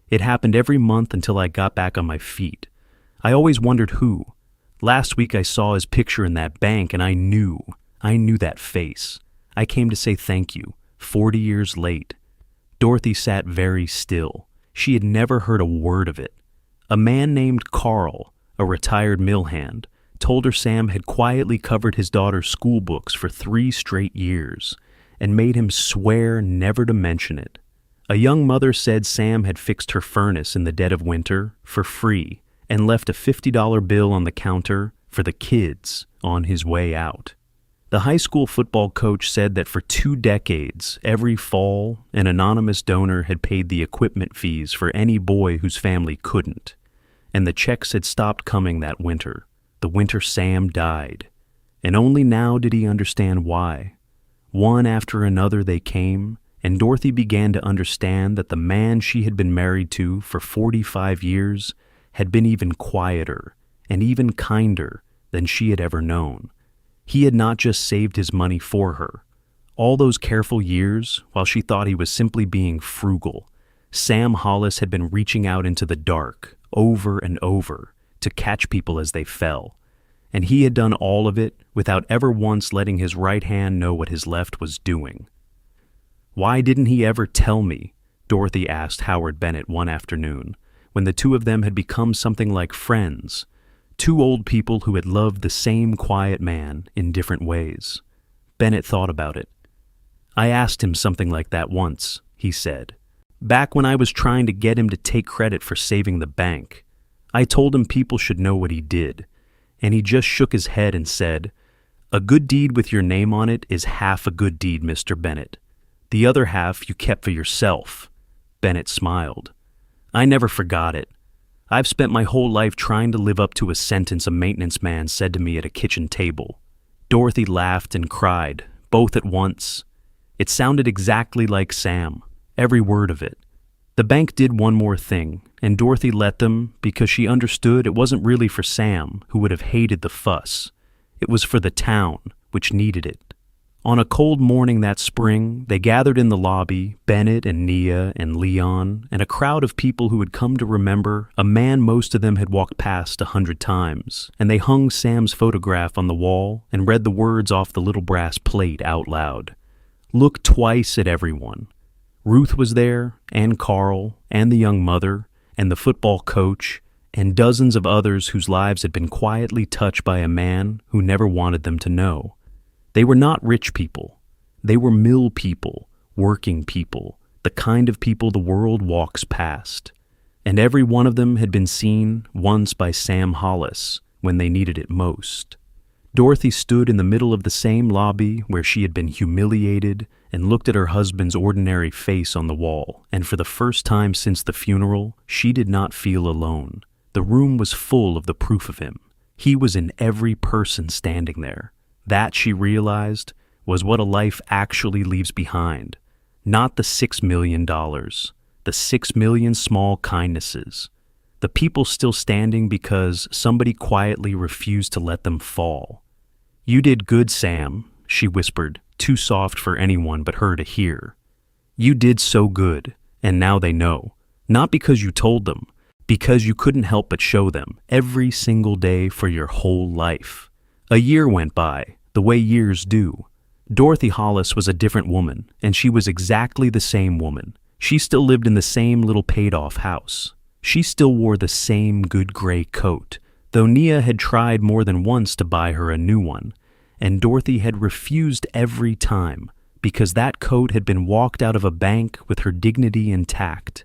It happened every month until I got back on my feet. I always wondered who. Last week I saw his picture in that bank, and I knew that face. I came to say thank you, 40 years late." Dorothy sat very still. She had never heard a word of it. A man named Carl, a retired mill hand, told her Sam had quietly covered his daughter's school books for 3 straight years and made him swear never to mention it. A young mother said Sam had fixed her furnace in the dead of winter for free and left a $50 bill on the counter for the kids on his way out. The high school football coach said that for 2 decades, every fall, an anonymous donor had paid the equipment fees for any boy whose family couldn't. And the checks had stopped coming that winter, the winter Sam died. And only now did he understand why. One after another they came, and Dorothy began to understand that the man she had been married to for 45 years had been even quieter and even kinder than she had ever known. He had not just saved his money for her. All those careful years, while she thought he was simply being frugal, Sam Hollis had been reaching out into the dark, over and over, to catch people as they fell. And he had done all of it without ever once letting his right hand know what his left was doing. "Why didn't he ever tell me?" Dorothy asked Howard Bennett one afternoon, when the two of them had become something like friends. 2 old people who had loved the same quiet man in different ways. Bennett thought about it. "I asked him something like that once," he said. "Back when I was trying to get him to take credit for saving the bank. I told him people should know what he did, and he just shook his head and said, 'A good deed with your name on it is half a good deed, Mr. Bennett. The other half you kept for yourself.'" Bennett smiled. "I never forgot it. I've spent my whole life trying to live up to a sentence a maintenance man said to me at a kitchen table." Dorothy laughed and cried, both at once. It sounded exactly like Sam, every word of it. The bank did one more thing, and Dorothy let them because she understood it wasn't really for Sam, who would have hated the fuss. It was for the town, which needed it. On a cold morning that spring, they gathered in the lobby, Bennett and Nia and Leon, and a crowd of people who had come to remember a man most of them had walked past 100 times, and they hung Sam's photograph on the wall and read the words off the little brass plate out loud. "Look twice at everyone." Ruth was there, and Carl, and the young mother, and the football coach, and dozens of others whose lives had been quietly touched by a man who never wanted them to know. They were not rich people. They were mill people, working people, the kind of people the world walks past. And every one of them had been seen once by Sam Hollis when they needed it most. Dorothy stood in the middle of the same lobby where she had been humiliated and looked at her husband's ordinary face on the wall, and for the first time since the funeral, she did not feel alone. The room was full of the proof of him. He was in every person standing there. That, she realized, was what a life actually leaves behind. Not the $6 million, the 6 million small kindnesses. The people still standing because somebody quietly refused to let them fall. "You did good, Sam," she whispered, too soft for anyone but her to hear. "You did so good, and now they know. Not because you told them, because you couldn't help but show them every single day for your whole life." A year went by, the way years do. Dorothy Hollis was a different woman, and she was exactly the same woman. She still lived in the same little paid-off house. She still wore the same good gray coat, though Nia had tried more than once to buy her a new one, and Dorothy had refused every time because that coat had been walked out of a bank with her dignity intact,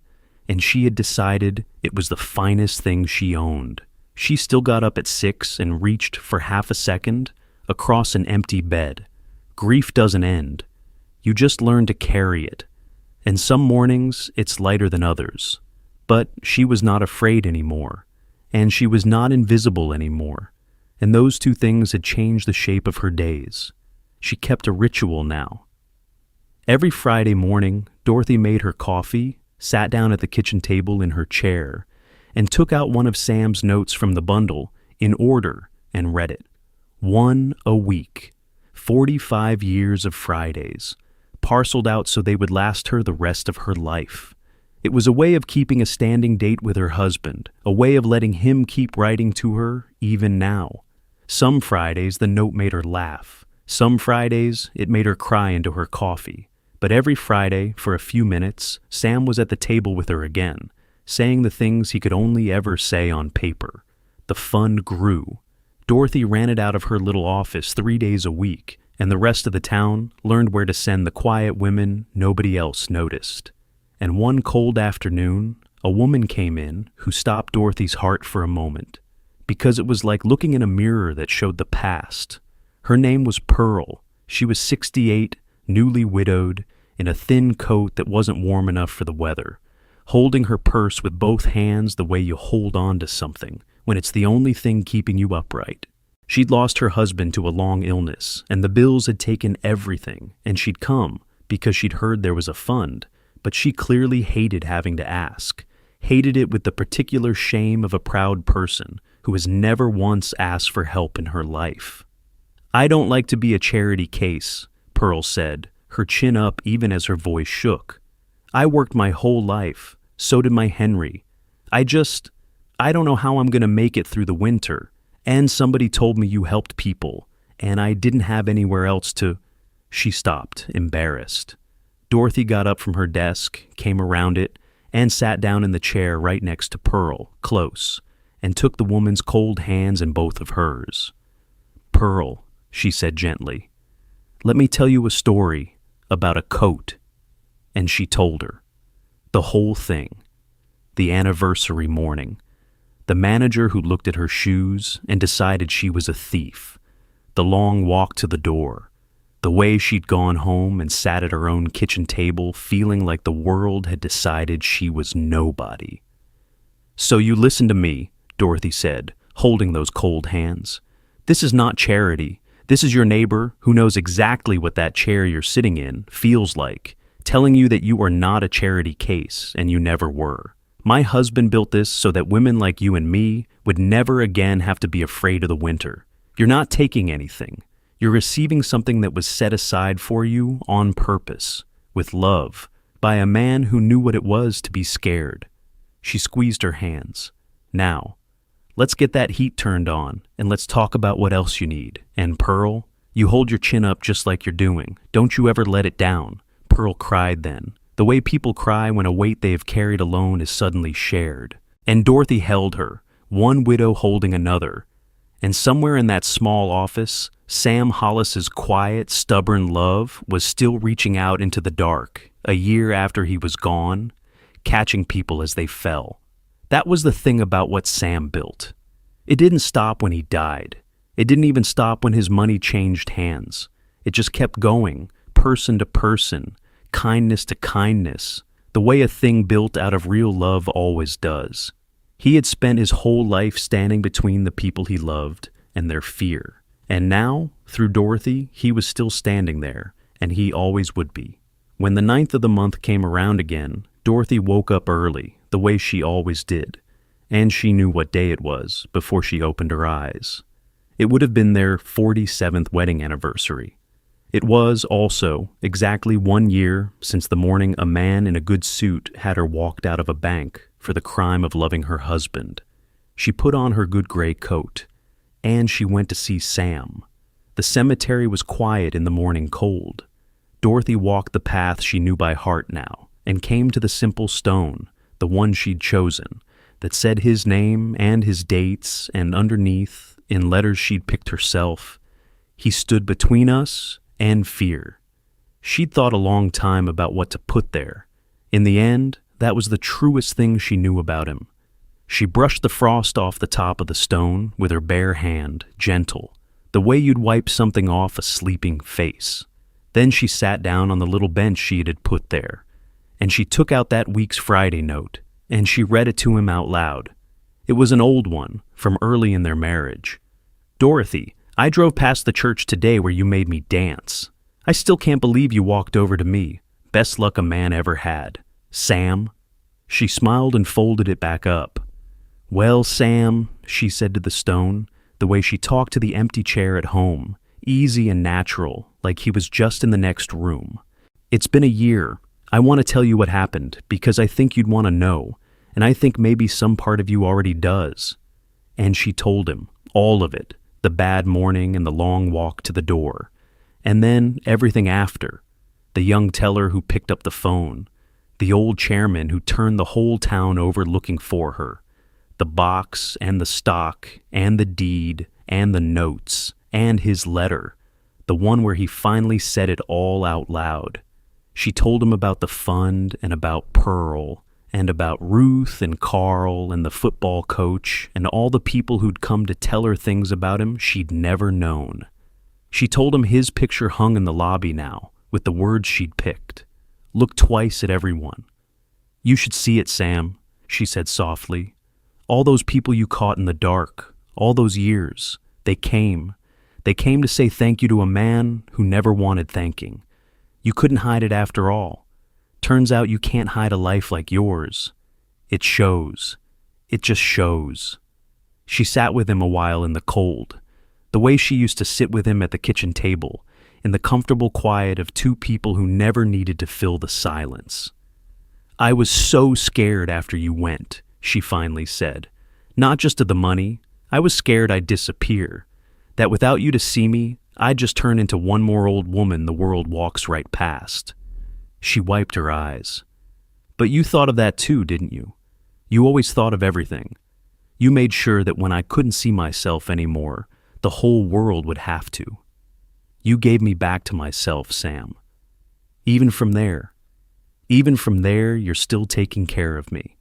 and she had decided it was the finest thing she owned. She still got up at 6 and reached for half a second across an empty bed. Grief doesn't end. You just learn to carry it. And some mornings it's lighter than others. But she was not afraid anymore, and she was not invisible anymore, and those two things had changed the shape of her days. She kept a ritual now. Every Friday morning, Dorothy made her coffee, sat down at the kitchen table in her chair, and took out one of Sam's notes from the bundle in order and read it. 1 a week, 45 years of Fridays, parceled out so they would last her the rest of her life. It was a way of keeping a standing date with her husband, a way of letting him keep writing to her even now. Some Fridays the note made her laugh. Some Fridays it made her cry into her coffee. But every Friday, for a few minutes, Sam was at the table with her again, saying the things he could only ever say on paper. The fun grew. Dorothy ran it out of her little office 3 days a week, and the rest of the town learned where to send the quiet women nobody else noticed. And one cold afternoon, a woman came in who stopped Dorothy's heart for a moment, because it was like looking in a mirror that showed the past. Her name was Pearl. She was 68, newly widowed, in a thin coat that wasn't warm enough for the weather, holding her purse with both hands the way you hold on to something when it's the only thing keeping you upright. She'd lost her husband to a long illness, and the bills had taken everything, and she'd come because she'd heard there was a fund, but she clearly hated having to ask, hated it with the particular shame of a proud person who has never once asked for help in her life. "I don't like to be a charity case," Pearl said, her chin up even as her voice shook. "I worked my whole life. So did my Henry. I don't know how I'm going to make it through the winter. And somebody told me you helped people, and I didn't have anywhere else to—" She stopped, embarrassed. Dorothy got up from her desk, came around it, and sat down in the chair right next to Pearl, close, and took the woman's cold hands in both of hers. "Pearl," she said gently, "let me tell you a story about a coat." And she told her. The whole thing. The anniversary morning. The manager who looked at her shoes and decided she was a thief. The long walk to the door. The way she'd gone home and sat at her own kitchen table feeling like the world had decided she was nobody. "So you listen to me," Dorothy said, holding those cold hands. "This is not charity. This is your neighbor who knows exactly what that chair you're sitting in feels like, telling you that you are not a charity case, and you never were. My husband built this so that women like you and me would never again have to be afraid of the winter. You're not taking anything. You're receiving something that was set aside for you on purpose, with love, by a man who knew what it was to be scared." She squeezed her hands. "Now, let's get that heat turned on, and let's talk about what else you need. And Pearl, you hold your chin up just like you're doing. Don't you ever let it down." Pearl cried then, the way people cry when a weight they have carried alone is suddenly shared. And Dorothy held her, one widow holding another. And somewhere in that small office, Sam Hollis's quiet, stubborn love was still reaching out into the dark, a year after he was gone, catching people as they fell. That was the thing about what Sam built. It didn't stop when he died. It didn't even stop when his money changed hands. It just kept going, person to person, kindness to kindness, the way a thing built out of real love always does. He had spent his whole life standing between the people he loved and their fear. And now, through Dorothy, he was still standing there, and he always would be. When the 9th of the month came around again, Dorothy woke up early, the way she always did. And she knew what day it was before she opened her eyes. It would have been their 47th wedding anniversary. It was also exactly 1 year since the morning a man in a good suit had her walked out of a bank for the crime of loving her husband. She put on her good gray coat, and she went to see Sam. The cemetery was quiet in the morning cold. Dorothy walked the path she knew by heart now, and came to the simple stone, the one she'd chosen, that said his name and his dates, and underneath, in letters she'd picked herself, "He stood between us and fear." She'd thought a long time about what to put there. In the end, that was the truest thing she knew about him. She brushed the frost off the top of the stone with her bare hand, gentle, the way you'd wipe something off a sleeping face. Then she sat down on the little bench she had put there, and she took out that week's Friday note, and she read it to him out loud. It was an old one, from early in their marriage. "Dorothy, I drove past the church today where you made me dance. I still can't believe you walked over to me. Best luck a man ever had. Sam." She smiled and folded it back up. "Well, Sam," she said to the stone, the way she talked to the empty chair at home, easy and natural, like he was just in the next room. "It's been a year. I want to tell you what happened, because I think you'd want to know, and I think maybe some part of you already does." And she told him, all of it, the bad morning and the long walk to the door, and then everything after, the young teller who picked up the phone, the old chairman who turned the whole town over looking for her, the box and the stock and the deed and the notes and his letter, the one where he finally said it all out loud. She told him about the fund and about Pearl and about Ruth and Carl and the football coach and all the people who'd come to tell her things about him she'd never known. She told him his picture hung in the lobby now with the words she'd picked. Look twice at everyone. "You should see it, Sam," she said softly. "All those people you caught in the dark, all those years, they came. They came to say thank you to a man who never wanted thanking. You couldn't hide it after all. Turns out you can't hide a life like yours. It shows. It just shows." She sat with him a while in the cold, the way she used to sit with him at the kitchen table, in the comfortable quiet of two people who never needed to fill the silence. "I was so scared after you went," she finally said. "Not just of the money. I was scared I'd disappear. That without you to see me, I'd just turn into one more old woman the world walks right past." She wiped her eyes. "But you thought of that too, didn't you? You always thought of everything. You made sure that when I couldn't see myself anymore, the whole world would have to. You gave me back to myself, Sam. Even from there, you're still taking care of me."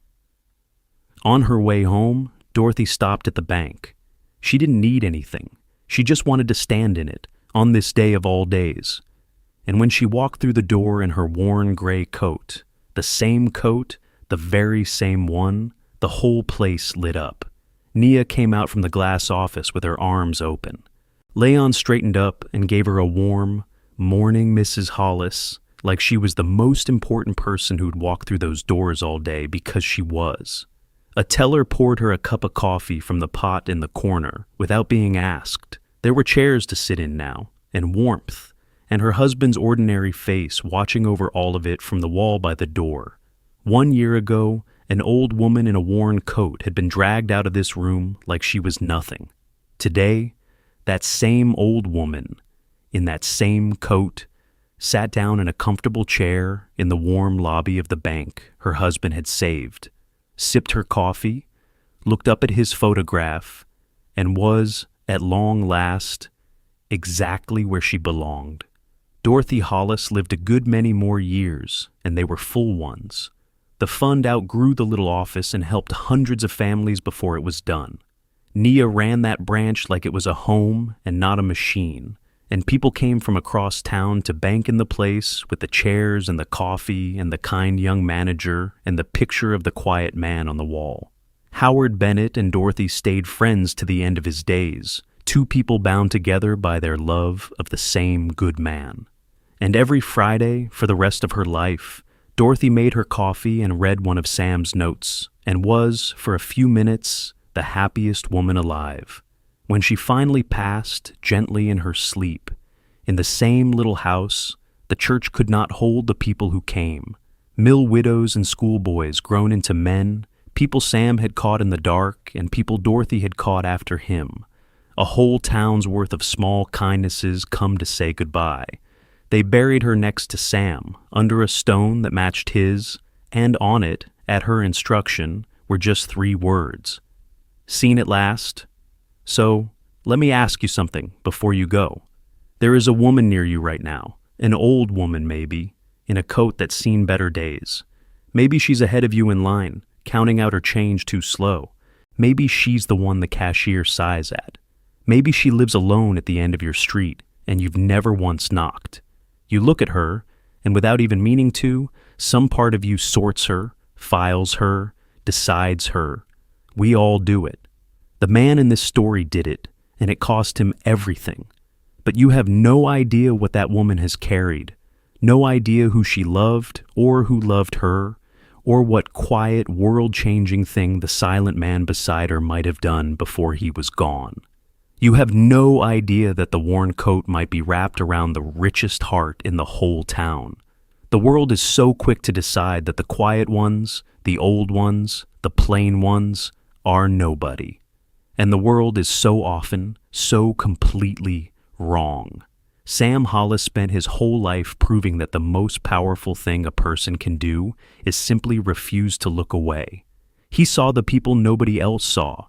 On her way home, Dorothy stopped at the bank. She didn't need anything. She just wanted to stand in it, on this day of all days. And when she walked through the door in her worn gray coat, the same coat, the very same one, the whole place lit up. Nia came out from the glass office with her arms open. Leon straightened up and gave her a warm, "Morning, Mrs. Hollis," like she was the most important person who'd walked through those doors all day, because she was. A teller poured her a cup of coffee from the pot in the corner without being asked. There were chairs to sit in now, and warmth, and her husband's ordinary face watching over all of it from the wall by the door. 1 year ago, an old woman in a worn coat had been dragged out of this room like she was nothing. Today, that same old woman, in that same coat, sat down in a comfortable chair in the warm lobby of the bank her husband had saved, sipped her coffee, looked up at his photograph, and was, at long last, exactly where she belonged. Dorothy Hollis lived a good many more years, and they were full ones. The fund outgrew the little office and helped hundreds of families before it was done. Nia ran that branch like it was a home and not a machine, and people came from across town to bank in the place with the chairs and the coffee and the kind young manager and the picture of the quiet man on the wall. Howard Bennett and Dorothy stayed friends to the end of his days, two people bound together by their love of the same good man. And every Friday, for the rest of her life, Dorothy made her coffee and read one of Sam's notes, and was, for a few minutes, the happiest woman alive. When she finally passed, gently in her sleep, in the same little house, the church could not hold the people who came. Mill widows and schoolboys grown into men, people Sam had caught in the dark, and people Dorothy had caught after him. A whole town's worth of small kindnesses come to say goodbye. They buried her next to Sam, under a stone that matched his, and on it, at her instruction, were just 3 words. Seen at last? So, let me ask you something before you go. There is a woman near you right now, an old woman maybe, in a coat that's seen better days. Maybe she's ahead of you in line, counting out her change too slow. Maybe she's the one the cashier sighs at. Maybe she lives alone at the end of your street, and you've never once knocked. You look at her, and without even meaning to, some part of you sorts her, files her, decides her. We all do it. The man in this story did it, and it cost him everything. But you have no idea what that woman has carried, no idea who she loved or who loved her, or what quiet, world-changing thing the silent man beside her might have done before he was gone. You have no idea that the worn coat might be wrapped around the richest heart in the whole town. The world is so quick to decide that the quiet ones, the old ones, the plain ones, are nobody. And the world is so often, so completely wrong. Sam Hollis spent his whole life proving that the most powerful thing a person can do is simply refuse to look away. He saw the people nobody else saw.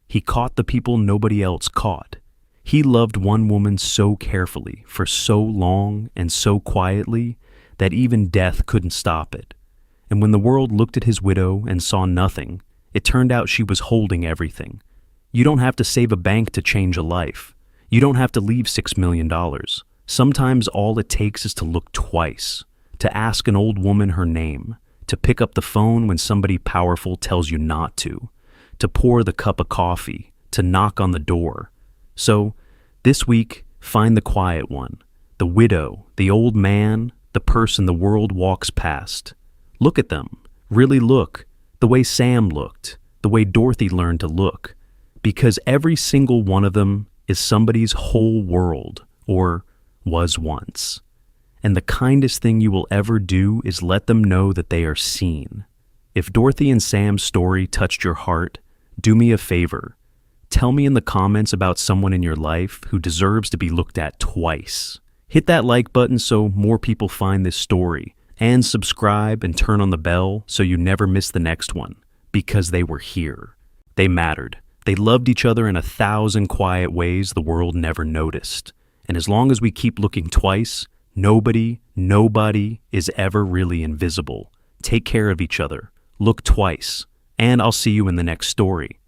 He caught the people nobody else caught. He loved one woman so carefully, for so long and so quietly, that even death couldn't stop it. And when the world looked at his widow and saw nothing, it turned out she was holding everything. You don't have to save a bank to change a life. You don't have to leave $6 million. Sometimes all it takes is to look twice, to ask an old woman her name, to pick up the phone when somebody powerful tells you not to pour the cup of coffee, to knock on the door. So, this week, find the quiet one, the widow, the old man, the person the world walks past. Look at them, really look, the way Sam looked, the way Dorothy learned to look, because every single one of them is somebody's whole world, or was once. And the kindest thing you will ever do is let them know that they are seen. If Dorothy and Sam's story touched your heart, do me a favor. Tell me in the comments about someone in your life who deserves to be looked at twice. Hit that like button so more people find this story, and subscribe and turn on the bell so you never miss the next one, because they were here. They mattered. They loved each other in 1,000 quiet ways the world never noticed. And as long as we keep looking twice, nobody is ever really invisible. Take care of each other. Look twice. And I'll see you in the next story.